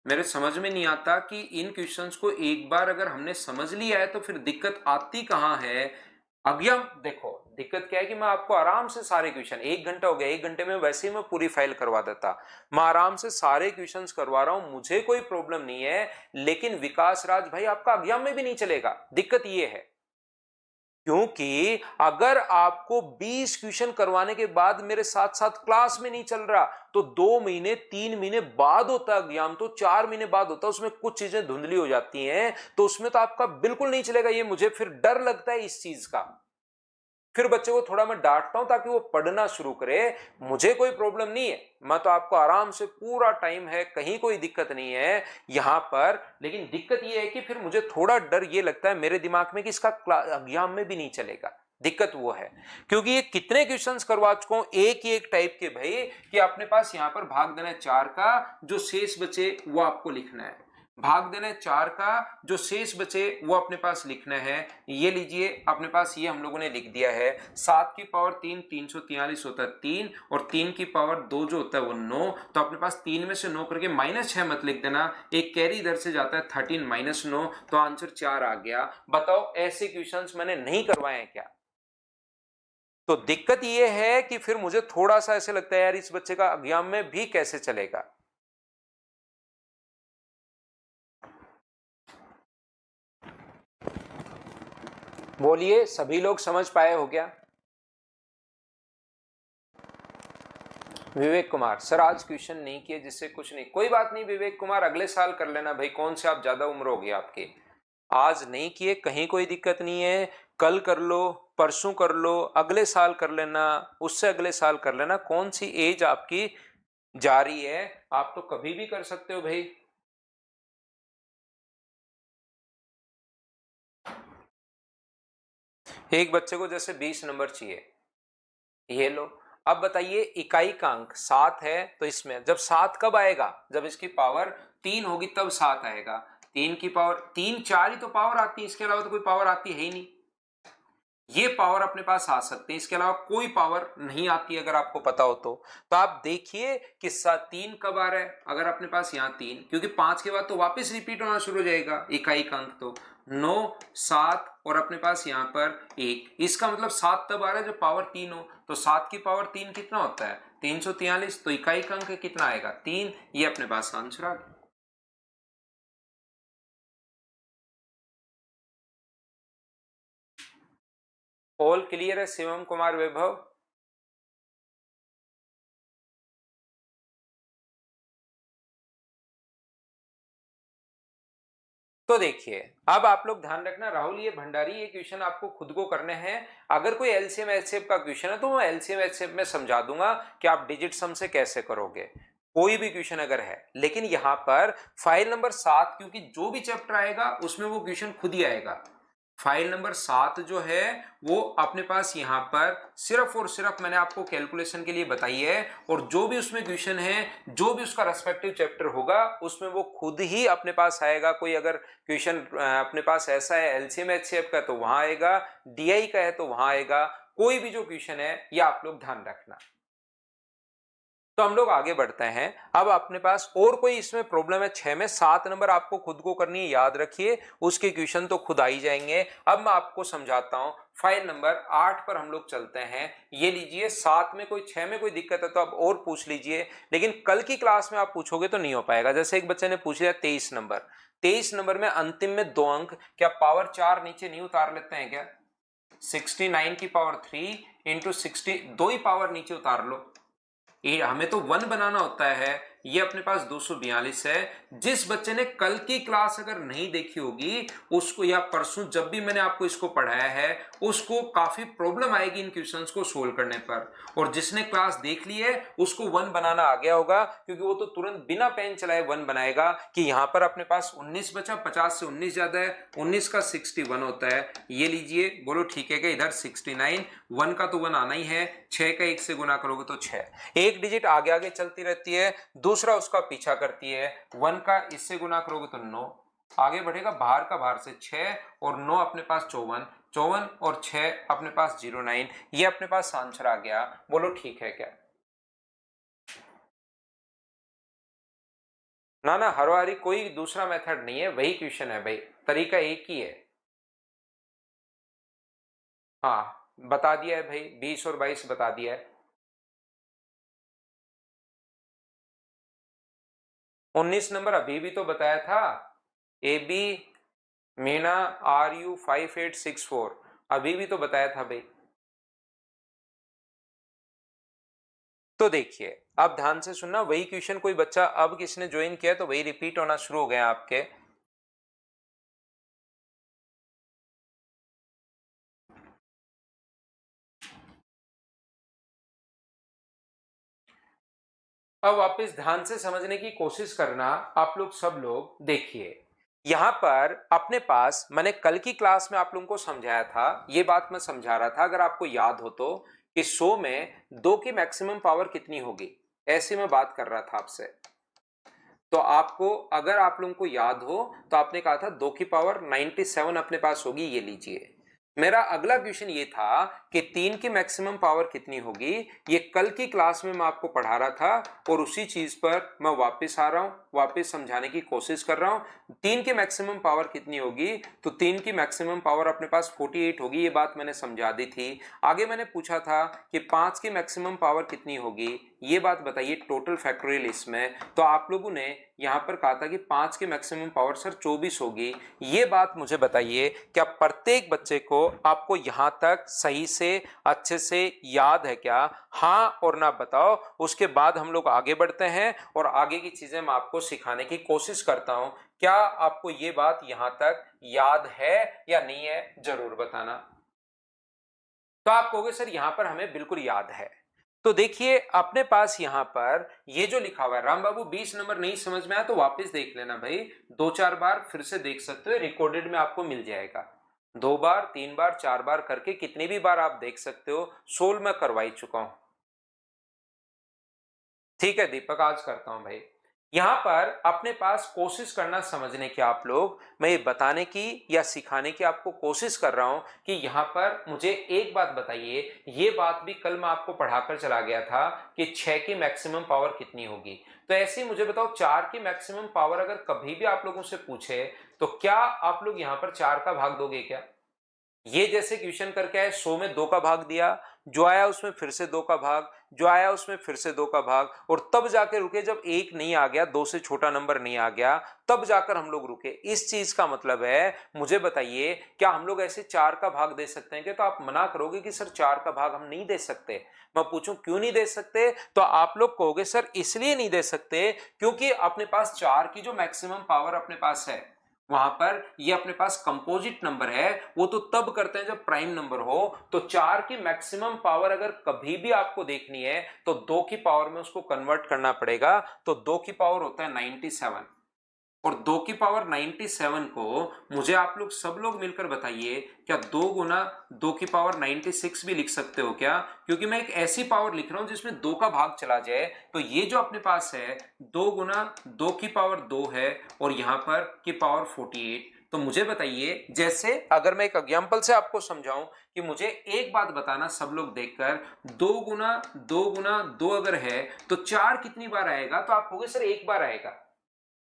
A: मेरे समझ में नहीं आता कि इन क्वेश्चंस को एक बार अगर हमने समझ लिया है तो फिर दिक्कत आती कहां है। अभी हम देखो, दिक्कत क्या है कि मैं आपको आराम से सारे क्वेश्चन, 1 घंटा हो गया, 1 घंटे में वैसे ही मैं पूरी फाइल करवा देता, मैं आराम से सारे क्वेश्चंस करवा रहा हूं, मुझे कोई प्रॉब्लम नहीं है, लेकिन विकास राज भाई आपका एग्जाम में भी नहीं चलेगा। दिक्कत ये है क्योंकि अगर आपको 20 क्वेश्चन करवाने के बाद मेरे साथ साथ क्लास में नहीं चल रहा, तो 2 महीने 3 महीने बाद होता है एग्जाम, तो 4 महीने बाद होता है, उसमें कुछ चीजें धुंधली हो जाती हैं, तो उसमें तो आपका बिल्कुल नहीं चलेगा। ये मुझे फिर डर लगता है इस चीज का, फिर बच्चे को थोड़ा मैं डांटता हूं ताकि वो पढ़ना शुरू करे। मुझे कोई प्रॉब्लम नहीं है, मैं तो आपको आराम से, पूरा टाइम है, कहीं कोई दिक्कत नहीं है यहां पर, लेकिन दिक्कत ये है कि फिर मुझे थोड़ा डर ये लगता है मेरे दिमाग में कि इसका एग्जाम में भी नहीं चलेगा। दिक्कत वो है क्योंकि ये कितने क्वेश्चंस करवा चुका हूं एक ही एक टाइप के भाई, कि अपने पास यहां पर भाग देना है 4 का, जो शेष बचे वो आपको लिखना है, भाग देना है 4 का, जो शेष बचे वो अपने पास लिखना है। ये लीजिए अपने पास ये हम लोगों ने लिख दिया है, 7 की पावर 3 343 होता है 3, और 3 की पावर 2 जो होता है वो 9, तो अपने पास 3 में से 9 करके -6 मत लिख देना, एक कैरी इधर से जाता है 13 -9, तो आंसर 4 आ गया। बताओ ऐसे क्वेश्चंस मैंने नहीं करवाए हैं क्या। तो दिक्कत ये है कि फिर मुझे थोड़ा सा ऐसे लगता है यार इस बच्चे का एग्जाम में भी कैसे चलेगा। बोलिए सभी लोग समझ पाए हो क्या। विवेक कुमार सर आज क्वेश्चन नहीं किए जिससे कुछ नहीं, कोई बात नहीं विवेक कुमार, अगले साल कर लेना भाई, कौन से आप ज्यादा उम्र होगी आपकी। आज नहीं किए कहीं कोई दिक्कत नहीं है, कल कर लो, परसों कर लो, अगले साल कर लेना, उससे अगले साल कर लेना, कौन सी एज आपकी जा रही है, आप तो कभी भी कर सकते हो भाई। एक बच्चे को जैसे 20 नंबर चाहिए, ये लो। अब बताइए इकाइकांक 7 है, तो इसमें जब 7 कब आएगा, जब इसकी पावर 3 होगी तब 7 आएगा। 3 की पावर 3 4 ही तो पावर आती है, इसके अलावा तो कोई पावर आती है ही नहीं। ये पावर अपने पास आ सकते हैं, इसके अलावा कोई पावर नहीं आती अगर आपको पता हो तो आप देखिए कि 3 कब आ रहा है, अगर अपने पास यहाँ 3, क्योंकि 5 के बाद तो वापस रिपीट होना शुरू हो जाएगा इकाइकांक, तो 9 7 और अपने पास यहाँ पर 1, इसका मतलब 7 तब आ रहा है जब पावर 3 हो, तो 7 की पावर 3 कितना होता है 343, तो इकाइकांक कितना आएगा 3, ये अपने पास आंसर आ गया। ऑल क्लियर है शिवम कुमार वैभव। तो देखिए, अब आप लोग ध्यान रखना राहुल, ये भंडारी, ये क्वेश्चन आपको खुद को करने हैं। अगर कोई एलसीएम एचसीएफ का क्वेश्चन है तो मैं एलसीएम एचसीएफ में समझा दूंगा कि आप डिजिट सम से कैसे करोगे, कोई भी क्वेश्चन अगर है। लेकिन यहां पर फाइल नंबर 7, क्योंकि जो भी चैप्टर आएगा उसमें वो क्वेश्चन खुद ही आएगा। फाइल नंबर 7 जो है वो अपने पास यहाँ पर सिर्फ और सिर्फ मैंने आपको कैलकुलेशन के लिए बताई है, और जो भी उसमें क्वेश्चन है, जो भी उसका रेस्पेक्टिव चैप्टर होगा उसमें वो खुद ही अपने पास आएगा। कोई अगर क्वेश्चन अपने पास ऐसा है एलसीएम एचसीएफ का तो वहां आएगा, डीआई का है तो वहां आएगा, कोई भी जो क्वेश्चन है ये आप लोग ध्यान रखना। तो हम लोग आगे बढ़ते हैं। अब अपने पास और कोई इसमें प्रॉब्लम है 6 में, 7 नंबर आपको खुद को करनी है, याद रखिए, उसके क्वेश्चन तो खुद आ ही जाएंगे। अब मैं आपको समझाता हूं। फाइल नंबर 8 पर हम लोग चलते हैं। ये लीजिए, 7 में कोई 6 में कोई दिक्कत है तो आप और पूछ लीजिए, लेकिन कल की क्लास में आप पूछोगे तो नहीं हो पाएगा। जैसे एक बच्चे ने पूछ लिया 23 नंबर, 23 नंबर में अंतिम में 2 अंक, क्या पावर 4 नीचे नहीं उतार लेते हैं क्या? 69 की पावर 3 इंटू 60, 2 ही पावर नीचे उतार लो। ये हमें तो 1 बनाना होता है। ये अपने पास 242 है। जिस बच्चे ने कल की क्लास अगर नहीं देखी होगी उसको, या परसों जब भी मैंने आपको इसको पढ़ाया है, उसको काफी प्रॉब्लम आएगी इन क्वेश्चंस को सोल्व करने पर। और जिसने क्लास देख ली है उसको 1 बनाना आ गया होगा, क्योंकि वो तो तुरंत बिना पेन चलाए 1 बनाएगा कि यहां पर अपने पास 19 बचा, 50 से 19 ज्यादा है, 19 का 61 होता है। ये लीजिए, बोलो ठीक है क्या? इधर 69, 1 का तो 1 आना ही है, 6 का 1 से गुना करोगे तो 6, एक डिजिट आगे आगे चलती रहती है, दूसरा उसका पीछा करती है। 1 का इससे गुना करोगे तो 9 आगे बढ़ेगा, बाहर का बाहर से 6 और 9 अपने पास 54, 54 और 6 अपने पास 09। ये अपने पास आंसर आ गया। बोलो ठीक है क्या? ना ना, हर बारी कोई दूसरा मेथड नहीं है, वही क्वेश्चन है भाई, तरीका एक ही है। हाँ बता दिया है भाई, 20 और 22 बता दिया है। 19 नंबर अभी भी तो बताया था, ए बी मीना RU 5864, अभी भी तो बताया था भाई। तो देखिए, अब ध्यान से सुनना, वही क्वेश्चन कोई बच्चा अब किसने ज्वाइन किया तो वही रिपीट होना शुरू हो गया आपके। अब वापस ध्यान से समझने की कोशिश करना आप लोग, सब लोग देखिए। यहां पर अपने पास मैंने कल की क्लास में आप लोगों को समझाया था, ये बात मैं समझा रहा था अगर आपको याद हो तो, कि 100 में 2 की मैक्सिमम पावर कितनी होगी, ऐसी मैं बात कर रहा था आपसे। तो आपको, अगर आप लोगों को याद हो तो आपने कहा था 2 की पावर 97 अपने पास होगी। ये लीजिए, मेरा अगला क्वेश्चन ये था कि 3 की मैक्सिमम पावर कितनी होगी। ये कल की क्लास में मैं आपको पढ़ा रहा था, और उसी चीज पर मैं वापस आ रहा हूं, वापस समझाने की कोशिश कर रहा हूं। 3 की मैक्सिमम पावर कितनी होगी, तो 3 की मैक्सिमम पावर अपने पास 48 होगी। ये बात मैंने समझा दी थी। आगे मैंने पूछा था कि 5 की मैक्सिमम पावर कितनी होगी, ये बात बताइए टोटल फैक्टोरियल इसमें। तो आप लोगों ने यहां पर कहा था कि 5 की मैक्सिमम पावर सर 24 होगी। ये बात मुझे बताइए, क्या प्रत्येक बच्चे को आपको यहां तक सही से अच्छे से याद है क्या? हाँ और ना बताओ, उसके बाद हम लोग आगे बढ़ते हैं और आगे की चीजें मैं आपको सिखाने की कोशिश करता हूं। क्या आपको ये बात यहां तक याद है या नहीं है, जरूर बताना। तो आप कहोगे सर यहां पर हमें बिल्कुल याद है। तो देखिए, अपने पास यहां पर ये जो लिखा हुआ है, राम बाबू 20 नंबर नहीं समझ में आया तो वापस देख लेना भाई, 2-4 बार फिर से देख सकते हो, रिकॉर्डेड में आपको मिल जाएगा। 2 बार, 3 बार, 4 बार करके कितनी भी बार आप देख सकते हो। सोल्व मैं करवाई चुका हूं। ठीक है दीपक, आज करता हूं भाई। यहां पर अपने पास कोशिश करना समझने की, आप लोग, मैं ये बताने की या सिखाने की आपको कोशिश कर रहा हूं कि यहां पर मुझे एक बात बताइए। ये बात भी कल मैं आपको पढ़ाकर चला गया था कि 6 की मैक्सिमम पावर कितनी होगी। तो ऐसे ही मुझे बताओ, 4 की मैक्सिमम पावर अगर कभी भी आप लोगों से पूछे तो क्या आप लोग यहां पर 4 का भाग दोगे क्या? ये जैसे क्वेश्चन करके आए, 100 में 2 का भाग दिया, जो आया उसमें फिर से 2 का भाग, जो आया उसमें फिर से 2 का भाग, और तब जाके रुके जब 1 नहीं आ गया, 2 से छोटा नंबर नहीं आ गया, तब जाकर हम लोग रुके। इस चीज का मतलब है, मुझे बताइए क्या हम लोग ऐसे 4 का भाग दे सकते हैं क्या? तो आप मना करोगे कि सर 4 का भाग हम नहीं दे सकते। मैं पूछूं क्यों नहीं दे सकते, तो आप लोग कहोगे सर इसलिए नहीं दे सकते क्योंकि अपने पास 4 की जो मैक्सिमम पावर अपने पास है वहां पर ये अपने पास कंपोजिट नंबर है, वो तो तब करते हैं जब प्राइम नंबर हो। तो 4 की मैक्सिमम पावर अगर कभी भी आपको देखनी है तो 2 की पावर में उसको कन्वर्ट करना पड़ेगा। तो 2 की पावर होता है 97, और 2 की पावर 97 को मुझे आप लोग सब लोग मिलकर बताइए, क्या 2 गुना 2 की पावर 96 भी लिख सकते हो क्या? क्योंकि मैं एक ऐसी पावर लिख रहा हूं जिसमें 2 का भाग चला जाए। तो ये जो अपने पास है 2 गुना 2 की पावर 2 है, और यहां पर की पावर 48। तो मुझे बताइए, जैसे अगर मैं एक एग्जांपल से आपको समझाऊं कि मुझे एक बात बताना सब लोग देखकर, 2 गुना 2 अगर है तो 4 कितनी बार आएगा? तो आप कहोगे सर एक बार आएगा।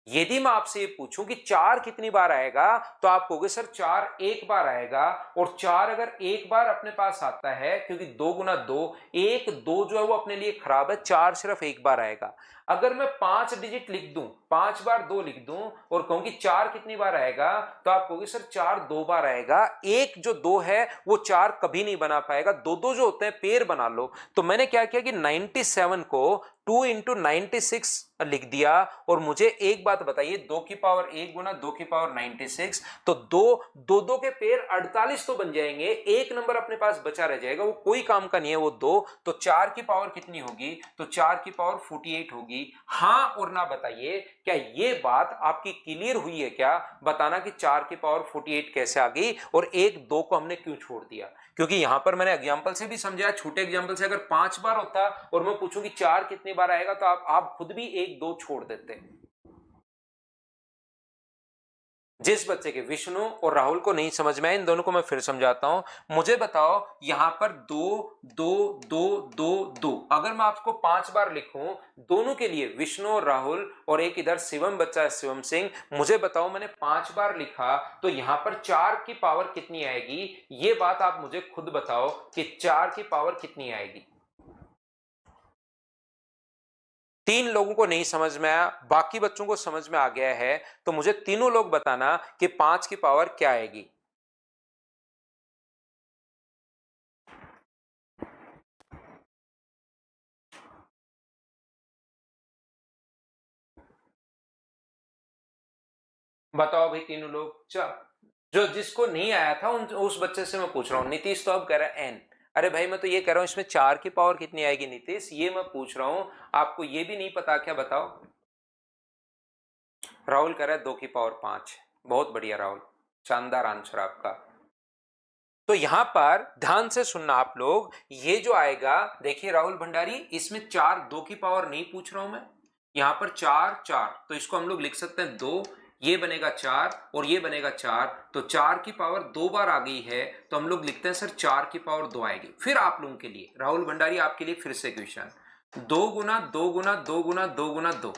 A: यदि मैं आपसे ये पूछूं कि 4 कितनी बार आएगा, तो आप कहोगे सर 4 एक बार आएगा। और 4 अगर एक बार अपने पास आता है, क्योंकि 2 गुना 2, एक 2 जो है वो अपने लिए खराब है, 4 सिर्फ एक बार आएगा। अगर मैं 5 डिजिट लिख दूं, 5 बार 2 लिख दूं और कहूं कि 4 कितनी बार आएगा, तो आप कहोगे सर 4 2 बार आएगा। एक जो 2 है वो 4 कभी नहीं बना पाएगा। दो दो जो होते हैं पेयर बना लो। तो मैंने क्या किया कि 97 को 2 इंटू 96 लिख दिया। और मुझे एक बात बताइए, 2 की पावर 1 गुना 2 की पावर 96, तो दो दो दो के पेयर 48 तो बन जाएंगे, एक नंबर अपने पास बचा रह जाएगा, वो कोई काम का नहीं है वो 2। तो 4 की पावर कितनी होगी? तो 4 की पावर 48 होगी। हां और ना बताइए, क्या ये बात आपकी क्लियर हुई है क्या? बताना कि 4 की पावर 48 कैसे आ गई और एक 2 को हमने क्यों छोड़ दिया। क्योंकि यहां पर मैंने एग्जांपल से भी समझाया, छोटे एग्जांपल से अगर 5 बार होता और मैं पूछूं कि 4 कितनी बार आएगा, तो आप खुद भी 1 2 छोड़ देते। जिस बच्चे के विष्णु और राहुल को नहीं समझ में आए, इन दोनों को मैं फिर समझाता हूं। मुझे बताओ यहां पर 2 2 2 2 2, अगर मैं आपको 5 बार लिखूं दोनों के लिए, विष्णु और राहुल, और एक इधर शिवम बच्चा है शिवम सिंह, मुझे बताओ मैंने 5 बार लिखा तो यहां पर 4 की पावर कितनी आएगी? ये बात आप मुझे खुद बताओ कि 4 की पावर कितनी आएगी। 3 लोगों को नहीं समझ में आया, बाकी बच्चों को समझ में आ गया है। तो मुझे तीनों लोग बताना कि 5 की पावर क्या आएगी। बताओ भाई तीनों लोग। जो जिसको नहीं आया था उस बच्चे से मैं पूछ रहा हूं। नीतीश तो अब कह रहा है एन। अरे भाई मैं तो ये कह रहा हूं इसमें 4 की पावर कितनी आएगी नीतीश, ये मैं पूछ रहा हूं। आपको ये भी नहीं पता क्या? बताओ। राहुल कह रहा है 2 की पावर 5। बहुत बढ़िया राहुल, शानदार आंसर आपका। तो यहां पर ध्यान से सुनना आप लोग, ये जो आएगा, देखिए राहुल भंडारी, इसमें 4 2 की पावर नहीं पूछ रहा हूं मैं। यहां पर 4 4, तो इसको हम लोग लिख सकते हैं 2, ये बनेगा 4 और ये बनेगा 4। तो 4 की पावर 2 बार आ गई है, तो हम लोग लिखते हैं सर 4 की पावर 2 आएगी। फिर आप लोगों के लिए राहुल भंडारी, आपके लिए फिर से क्वेश्चन, 2 गुना 2 गुना 2 गुना 2 गुना 2।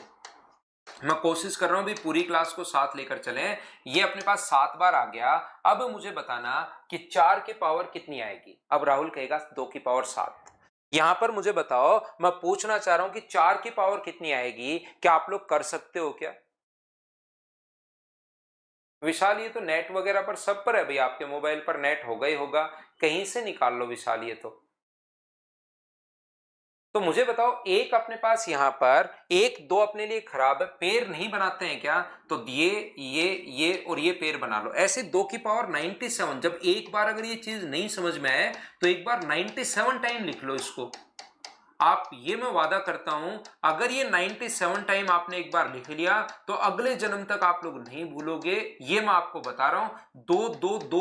A: मैं कोशिश कर रहा हूं भी पूरी क्लास को साथ लेकर चलें। ये अपने पास 7 बार आ गया। अब मुझे बताना कि 4 की पावर कितनी आएगी। अब राहुल कहेगा 2 की पावर 7। यहां पर मुझे बताओ, मैं पूछना चाह रहा हूं कि 4 की पावर कितनी आएगी, क्या आप लोग कर सकते हो क्या? विशाल ये तो नेट वगैरह पर सब पर है भाई, आपके मोबाइल पर नेट होगा ही होगा, कहीं से निकाल लो विशाल। ये तो मुझे बताओ, एक अपने पास यहां पर 1 2 अपने लिए खराब है, पेड़ नहीं बनाते हैं क्या? तो ये और ये पेड़ बना लो। ऐसे 2 की पावर 97, जब एक बार अगर ये चीज नहीं समझ में आए तो एक बार 97 टाइम लिख लो इसको। आप, ये मैं वादा करता हूं, अगर ये 97 टाइम आपने एक बार लिख लिया तो अगले जन्म तक आप लोग नहीं भूलोगे। ये मैं आपको बता रहा हूं,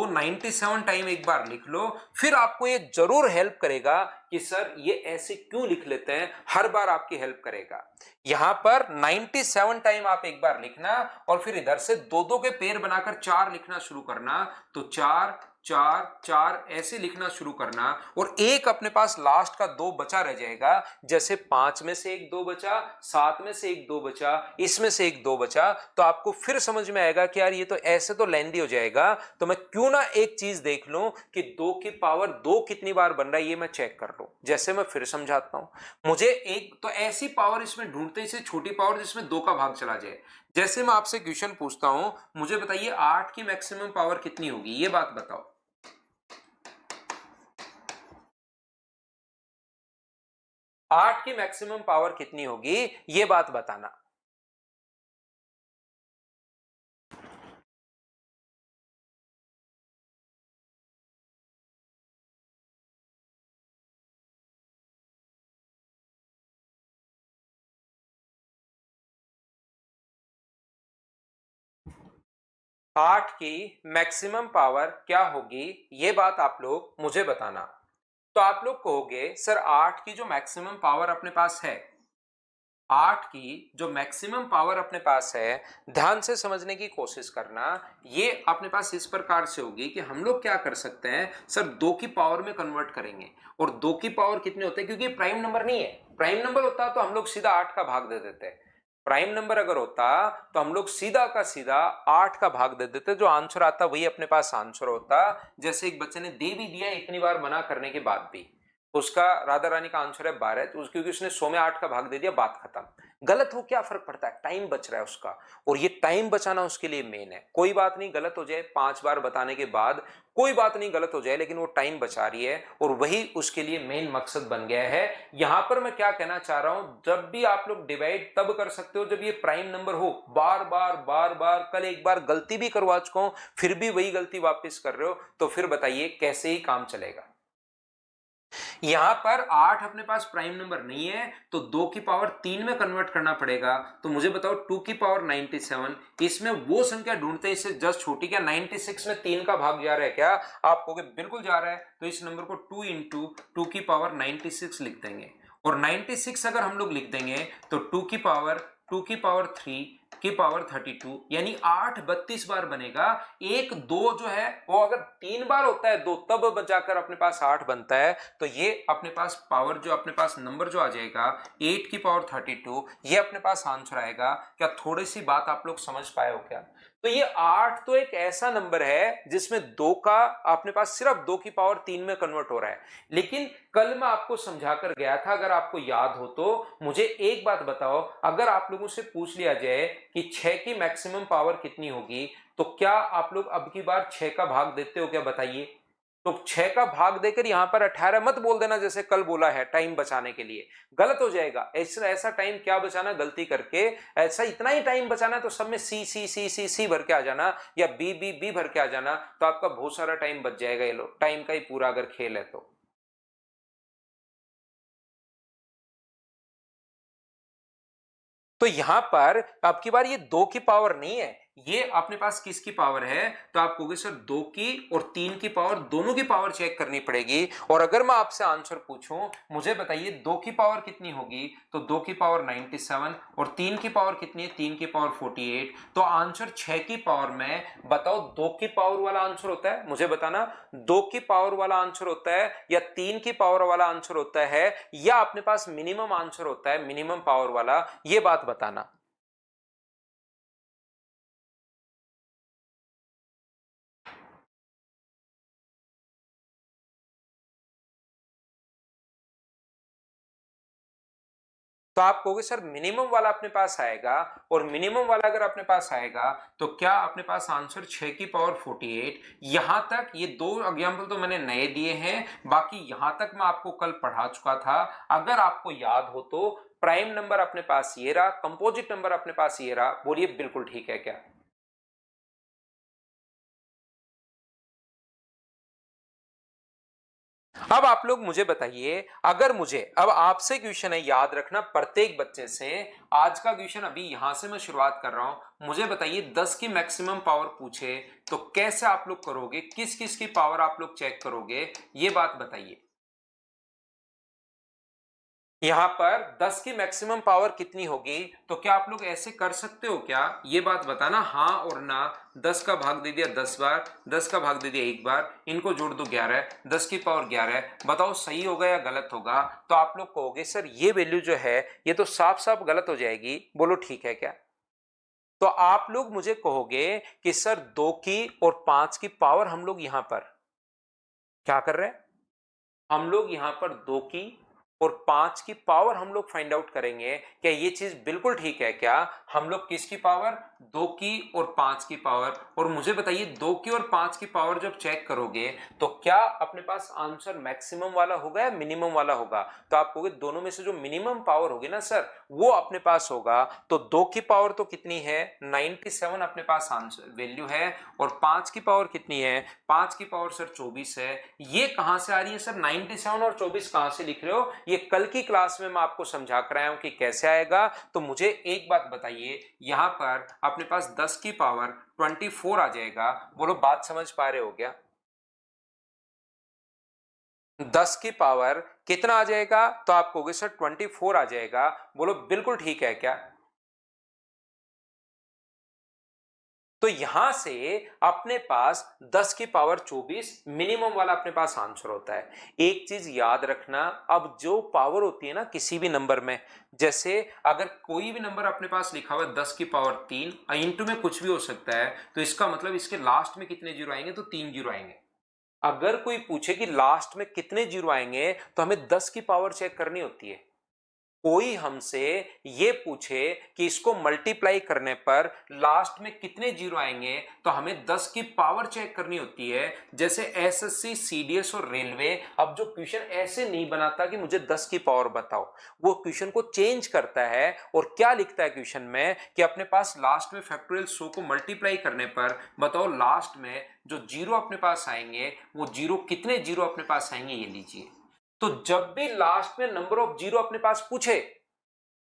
A: 97 टाइम एक बार लिख लो, फिर आपको ये जरूर हेल्प करेगा कि सर ये ऐसे क्यों लिख लेते हैं, हर बार आपकी हेल्प करेगा। यहां पर 97 टाइम आप एक बार लिखना और फिर इधर से दो दो के पेड़ बनाकर 4 लिखना शुरू करना। तो 4 4 4 ऐसे लिखना शुरू करना, और एक अपने पास लास्ट का 2 बचा रह जाएगा। जैसे 5 में से एक 2 बचा, 7 में से एक 2 बचा, इसमें से एक 2 बचा। तो आपको फिर समझ में आएगा कि यार ये तो ऐसे तो लेंदी हो जाएगा, तो मैं क्यों ना एक चीज देख लूं कि 2 की पावर 2 कितनी बार बन रहा है, ये मैं चेक कर लूं। जैसे मैं फिर समझाता हूं, मुझे एक तो ऐसी पावर इसमें ढूंढते से छोटी पावर जिसमें 2 का भाग चला जाए। जैसे मैं आपसे क्वेश्चन पूछता हूं, मुझे बताइए 8 की मैक्सिमम पावर कितनी होगी, ये बात बताओ। 8 की मैक्सिमम पावर कितनी होगी, ये बात बताना। 8 की मैक्सिमम पावर क्या होगी, ये बात आप लोग मुझे बताना। तो आप लोग कहोगे सर 8 की जो मैक्सिमम पावर अपने पास है, 8 की जो मैक्सिमम पावर अपने पास है, ध्यान से समझने की कोशिश करना। ये अपने पास इस प्रकार से होगी कि हम लोग क्या कर सकते हैं सर, 2 की पावर में कन्वर्ट करेंगे। और 2 की पावर कितने होते हैं, क्योंकि प्राइम नंबर नहीं है। प्राइम नंबर होता तो हम लोग सीधा 8 का भाग दे देते। प्राइम नंबर अगर होता तो हम लोग सीधा का सीधा 8 का भाग दे देते, जो आंसर आता वही अपने पास आंसर होता। जैसे एक बच्चे ने दे भी दिया इतनी बार मना करने के बाद भी, उसका राधा रानी का आंसर है 12, क्योंकि उसने 100 में 8 का भाग दे दिया, बात खत्म। गलत हो क्या फर्क पड़ता है, टाइम बच रहा है उसका, और ये टाइम बचाना उसके लिए मेन है। कोई बात नहीं गलत हो जाए 5 बार बताने के बाद, कोई बात नहीं गलत हो जाए, लेकिन वो टाइम बचा रही है और वही उसके लिए मेन मकसद बन गया है। यहां पर मैं क्या कहना चाह रहा हूं, जब भी आप लोग डिवाइड तब कर सकते हो जब ये प्राइम नंबर हो। बार बार बार बार, कल एक बार गलती भी करवा चुका हूं, फिर भी वही गलती वापस कर रहे हो, तो फिर बताइए कैसे ही काम चलेगा। यहां पर 8 अपने पास प्राइम नंबर नहीं है, तो 2 की पावर 3 में कन्वर्ट करना पड़ेगा। तो मुझे बताओ 2 की पावर 97, इसमें वो संख्या ढूंढते हैं इससे जस्ट छोटी। क्या 96 में 3 का भाग जा रहा है क्या? आप कहोगे बिल्कुल जा रहा है, तो इस नंबर को 2 इंटू 2 की पावर 96 लिख देंगे। और 96 अगर हम लोग लिख देंगे तो 2 की पावर 3 की पावर 32, यानी 8 32 बार बनेगा। एक 2 जो है वो अगर 3 बार होता है 2, तब बचाकर अपने पास 8 बनता है। तो ये अपने पास पावर जो अपने पास नंबर जो आ जाएगा 8 की पावर 32, ये अपने पास आंसर आएगा। क्या थोड़ी सी बात आप लोग समझ पाए हो क्या? तो ये 8 तो एक ऐसा नंबर है जिसमें 2 का अपने पास सिर्फ 2 की पावर 3 में कन्वर्ट हो रहा है। लेकिन कल मैं आपको समझाकर गया था, अगर आपको याद हो तो मुझे एक बात बताओ, अगर आप लोगों से पूछ लिया जाए कि 6 की मैक्सिमम पावर कितनी होगी, तो क्या आप लोग अब की बार 6 का भाग देते हो क्या? बताइए। तो 6 का भाग देकर यहां पर 18 मत बोल देना जैसे कल बोला है टाइम बचाने के लिए, गलत हो जाएगा। ऐसा ऐसा टाइम क्या बचाना गलती करके, ऐसा इतना ही टाइम बचाना है, तो सब में सी सी सी सी सी भर के आ जाना, या बी बी बी भर के आ जाना, तो आपका बहुत सारा टाइम बच जाएगा। ये लो टाइम का ही पूरा अगर खेल है तो यहां पर अब की बार ये 2 की पावर नहीं है, ये अपने पास किसकी पावर है? तो आप कहोगे सर 2 की और 3 की पावर, दोनों की पावर चेक करनी पड़ेगी। और अगर मैं आपसे आंसर पूछूं, मुझे बताइए 2 की पावर कितनी होगी, तो 2 की पावर 97, और 3 की पावर कितनी है? 3 की पावर 48। तो आंसर 6 की पावर में बताओ 2 की पावर वाला आंसर होता है? मुझे बताना 2 की पावर वाला आंसर होता है, या 3 की पावर वाला आंसर होता है, या अपने पास मिनिमम आंसर होता है मिनिमम पावर वाला, ये बात बताना। तो आप कहोगे सर मिनिमम वाला अपने पास आएगा, और मिनिमम वाला अगर अपने पास आएगा तो क्या अपने पास आंसर 6 की पावर 48। यहां तक ये 2 एग्जांपल तो मैंने नए दिए हैं, बाकी यहां तक मैं आपको कल पढ़ा चुका था। अगर आपको याद हो तो प्राइम नंबर अपने पास ये रहा, कंपोजिट नंबर अपने पास ये रहा। बोलिए बिल्कुल ठीक है क्या? अब आप लोग मुझे बताइए, अगर मुझे अब आपसे क्वेश्चन है, याद रखना प्रत्येक बच्चे से। आज का क्वेश्चन अभी यहां से मैं शुरुआत कर रहा हूं। मुझे बताइए 10 की मैक्सिमम पावर पूछे तो कैसे आप लोग करोगे, किस किस की पावर आप लोग चेक करोगे, ये बात बताइए। यहां पर 10 की मैक्सिमम पावर कितनी होगी, तो क्या आप लोग ऐसे कर सकते हो क्या, ये बात बताना हाँ और ना। 10 का भाग दे दिया 10 बार, 10 का भाग दे दिया एक बार, इनको जोड़ दो 11, 10 की पावर 11। बताओ सही होगा या गलत होगा? तो आप लोग कहोगे सर ये वैल्यू जो है ये तो साफ साफ गलत हो जाएगी। बोलो ठीक है क्या? तो आप लोग मुझे कहोगे कि सर 2 की और 5 की पावर हम लोग यहां पर क्या कर रहे हैं, हम लोग यहां पर 2 की और 5 की पावर हम लोग फाइंड आउट करेंगे। क्या ये चीज बिल्कुल ठीक है क्या? हम लोग किसकी पावर? 2 की और 5 की पावर। और मुझे बताइए 2 की और 5 की पावर जब चेक करोगे तो क्या अपने पास आंसर मैक्सिमम वाला होगा या मिनिमम वाला होगा? तो आप कहोगे दोनों में से जो मिनिमम पावर होगी ना सर, वो अपने पास होगा। तो 2 की पावर तो कितनी है? 97 अपने पास आंसर वैल्यू है। और 5 की पावर कितनी है? 5 की पावर सर 24 है। ये कहां से आ रही है सर? 97 और 24 कहां से लिख रहे हो? ये कल की क्लास में मैं आपको समझा कर आया हूं कि कैसे आएगा। तो मुझे एक बात बताइए, यहां पर अपने पास 10 की पावर 24 आ जाएगा। बोलो बात समझ पा रहे हो क्या? 10 की पावर कितना आ जाएगा? तो आप कहोगे सर 24 आ जाएगा। बोलो बिल्कुल ठीक है क्या? तो यहां से अपने पास 10 की पावर 24 मिनिमम वाला अपने पास आंसर होता है। एक चीज याद रखना, अब जो पावर होती है ना किसी भी नंबर में, जैसे अगर कोई भी नंबर अपने पास लिखा हुआ है 10 की पावर 3, इंटू में कुछ भी हो सकता है, तो इसका मतलब इसके लास्ट में कितने जीरो आएंगे? तो 3 जीरो आएंगे। अगर कोई पूछे कि लास्ट में कितने जीरो आएंगे, तो हमें 10 की पावर चेक करनी होती है। कोई हमसे ये पूछे कि इसको मल्टीप्लाई करने पर लास्ट में कितने जीरो आएंगे, तो हमें 10 की पावर चेक करनी होती है। जैसे एसएससी, सीडीएस और रेलवे अब जो क्वेश्चन ऐसे नहीं बनाता कि मुझे 10 की पावर बताओ, वो क्वेश्चन को चेंज करता है और क्या लिखता है क्वेश्चन में कि अपने पास लास्ट में फैक्टोरियल 100 को मल्टीप्लाई करने पर बताओ लास्ट में जो जीरो अपने पास आएंगे, वो जीरो कितने जीरो अपने पास आएंगे, ये लीजिए। तो जब भी लास्ट में नंबर ऑफ जीरो अपने पास पूछे,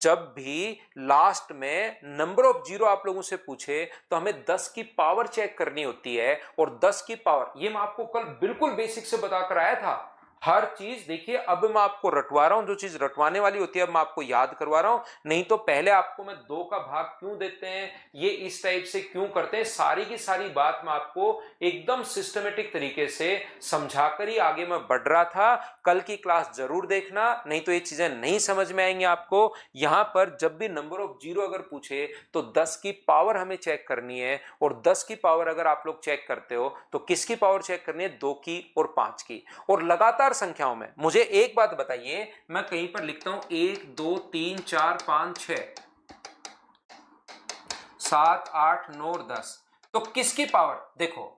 A: जब भी लास्ट में नंबर ऑफ जीरो आप लोगों से पूछे, तो हमें 10 की पावर चेक करनी होती है। और 10 की पावर ये मैं आपको कल बिल्कुल बेसिक से बताकर आया था। हर चीज देखिए, अब मैं आपको रटवा रहा हूं, जो चीज रटवाने वाली होती है अब मैं आपको याद करवा रहा हूं। नहीं तो पहले आपको मैं 2 का भाग क्यों देते हैं, ये इस टाइप से क्यों करते हैं, सारी की सारी बात मैं आपको एकदम सिस्टमेटिक तरीके से समझाकर ही आगे मैं बढ़ रहा था। कल की क्लास जरूर देखना, नहीं तो ये चीजें नहीं समझ में आएंगी आपको। यहां पर जब भी नंबर ऑफ जीरो अगर पूछे, तो 10 की पावर हमें चेक करनी है। और 10 की पावर अगर आप लोग चेक करते हो, तो किसकी पावर चेक करनी है? 2 की और 5 की। और लगातार संख्याओं में मुझे एक बात बताइए, मैं कहीं पर लिखता हूं 1 2 3 4 5 6 7 8 9 और 10, तो किसकी पावर? देखो,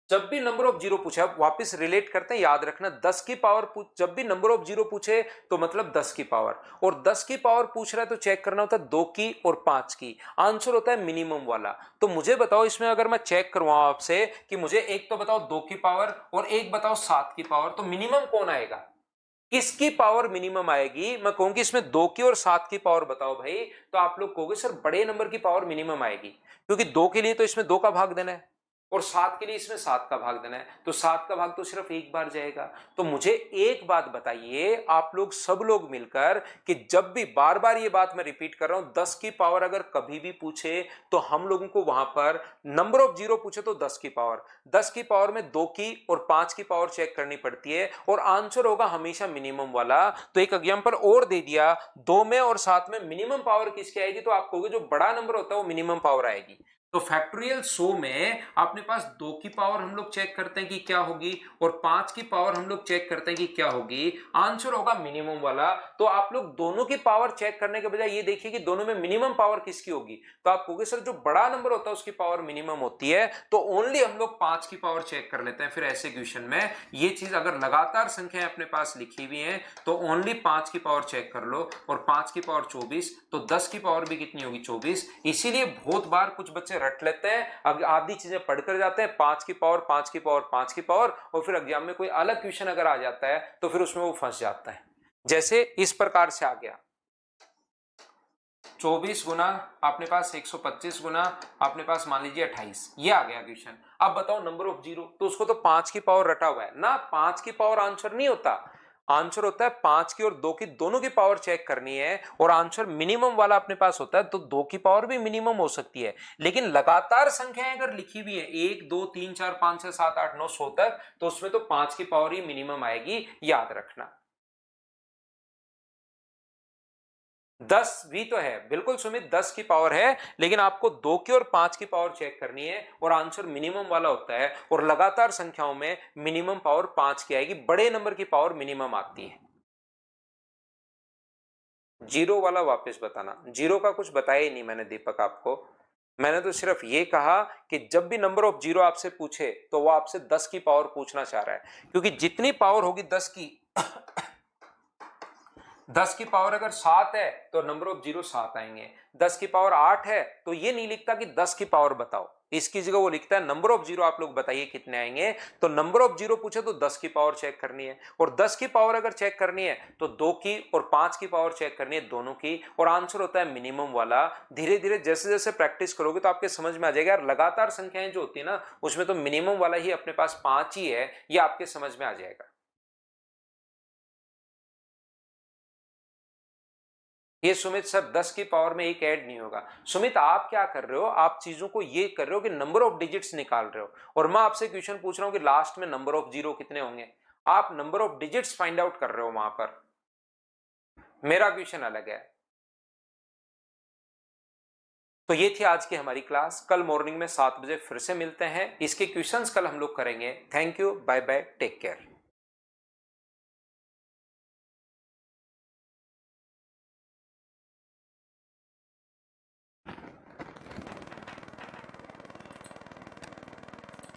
A: जब भी नंबर ऑफ जीरो पूछा, वापस रिलेट करते हैं, याद रखना 10 की पावर जब भी नंबर ऑफ जीरो पूछे तो मतलब 10 की पावर, और 10 की पावर पूछ रहा है तो चेक करना होता है 2 की और 5 की। आंसर होता है मिनिमम वाला। तो मुझे बताओ इसमें अगर मैं चेक करवाऊं आपसे कि मुझे एक तो बताओ 2 की पावर और एक बताओ 7 की पावर, तो मिनिमम कौन आएगा? किसकी पावर मिनिमम आएगी? मैं कहूंगी इसमें 2 की और 7 की पावर बताओ भाई, तो आप लोग कहोगे सर बड़े नंबर की पावर मिनिमम आएगी, क्योंकि 2 के लिए तो इसमें 2 का भाग देना है और 7 के लिए इसमें 7 का भाग देना है, तो 7 का भाग तो सिर्फ एक बार जाएगा। तो मुझे एक बात बताइए आप लोग सब लोग मिलकर, कि जब भी बार बार ये बात मैं रिपीट कर रहा हूं, 10 की पावर अगर कभी भी पूछे तो हम लोगों को वहां पर नंबर ऑफ जीरो पूछे तो 10 की पावर, 10 की पावर में 2 की और 5 की पावर चेक करनी पड़ती है, और आंसर होगा हमेशा मिनिमम वाला। तो एक एग्जांपल और दे दिया, 2 में और 7 में मिनिमम पावर किसकी आएगी? तो आप कहोगे जो बड़ा नंबर होता है वो मिनिमम पावर आएगी। तो फैक्टोरियल 100 में अपने पास 2 की पावर हम लोग चेक करते हैं कि क्या होगी, और 5 की पावर हम लोग चेक करते हैं कि क्या होगी, आंसर होगा मिनिमम वाला। तो आप लोग दोनों की पावर चेक करने के बजाय ये देखिए कि दोनों में मिनिमम पावर किसकी होगी। तो आप कहोगे सर जो बड़ा नंबर होता है उसकी पावर मिनिमम होती है, तो ओनली हम लोग 5 की पावर चेक कर लेते हैं। फिर ऐसे क्वेश्चन में ये चीज अगर लगातार संख्याएं अपने पास लिखी हुई हैं तो ओनली 5 की पावर चेक कर लो, और 5 की पावर 24, तो 10 की पावर भी कितनी होगी? 24। इसीलिए बहुत बार कुछ बच्चे रट लेते हैं, आधी चीजें पढ़कर जाते हैं, 5 की पावर 5 की पावर 5 की पावर, और फिर एग्जाम में कोई अलग क्वेश्चन अगर आ जाता है तो फिर उसमें वो फंस जाता है। जैसे इस प्रकार से आ गया 24 गुना अपने पास 125 गुना अपने पास मान लीजिए 28, ये आ गया क्वेश्चन। अब बताओ नंबर ऑफ जीरो, तो उसको तो 5 की पावर रटा हुआ है ना, 5 की पावर आंसर नहीं होता। आंसर होता है 5 की और 2 की दोनों की पावर चेक करनी है, और आंसर मिनिमम वाला अपने पास होता है। तो 2 की पावर भी मिनिमम हो सकती है, लेकिन लगातार संख्याएं अगर लिखी हुई है 1 2 3 4 5 6 7 8 9 100 तक, तो उसमें तो 5 की पावर ही मिनिमम आएगी, याद रखना। 10 भी तो है, बिल्कुल सुमित 10 की पावर है, लेकिन आपको 2 की और 5 की पावर चेक करनी है, और आंसर मिनिमम वाला होता है। और लगातार संख्याओं में मिनिमम पावर 5 की आएगी, बड़े नंबर की पावर मिनिमम आती है। जीरो वाला वापस बताना, जीरो का कुछ बताया ही नहीं मैंने दीपक आपको। मैंने तो सिर्फ ये कहा कि जब भी नंबर ऑफ जीरो आपसे पूछे तो वो आपसे 10 की पावर पूछना चाह रहा है, क्योंकि जितनी पावर होगी 10 की 10 की पावर अगर 7 है तो नंबर ऑफ जीरो 7 आएंगे, 10 की पावर 8 है तो ये नहीं लिखता कि 10 की पावर बताओ, इसकी जगह वो लिखता है नंबर ऑफ जीरो, आप लोग बताइए कितने आएंगे। तो नंबर ऑफ जीरो पूछे तो 10 की पावर चेक करनी है, और 10 की पावर अगर चेक करनी है तो 2 की और 5 की पावर चेक करनी है, दोनों की, और आंसर होता है मिनिमम वाला। धीरे धीरे जैसे जैसे प्रैक्टिस करोगे तो आपके समझ में आ जाएगा यार, लगातार संख्याएं जो होती है ना उसमें तो मिनिमम वाला ही अपने पास 5 ही है, ये आपके समझ में आ जाएगा। ये सुमित सर 10 की पावर में एक ऐड नहीं होगा। सुमित आप क्या कर रहे हो, आप चीजों को ये कर रहे हो कि नंबर ऑफ डिजिट्स निकाल रहे हो, और मैं आपसे क्वेश्चन पूछ रहा हूं कि लास्ट में नंबर ऑफ जीरो कितने होंगे। आप number of digits find out कर रहे हो वहां पर, मेरा क्वेश्चन अलग है। तो ये थी आज की हमारी क्लास। कल मॉर्निंग में 7 बजे फिर से मिलते हैं, इसके क्वेश्चंस कल हम लोग करेंगे। Thank you, bye bye, take care.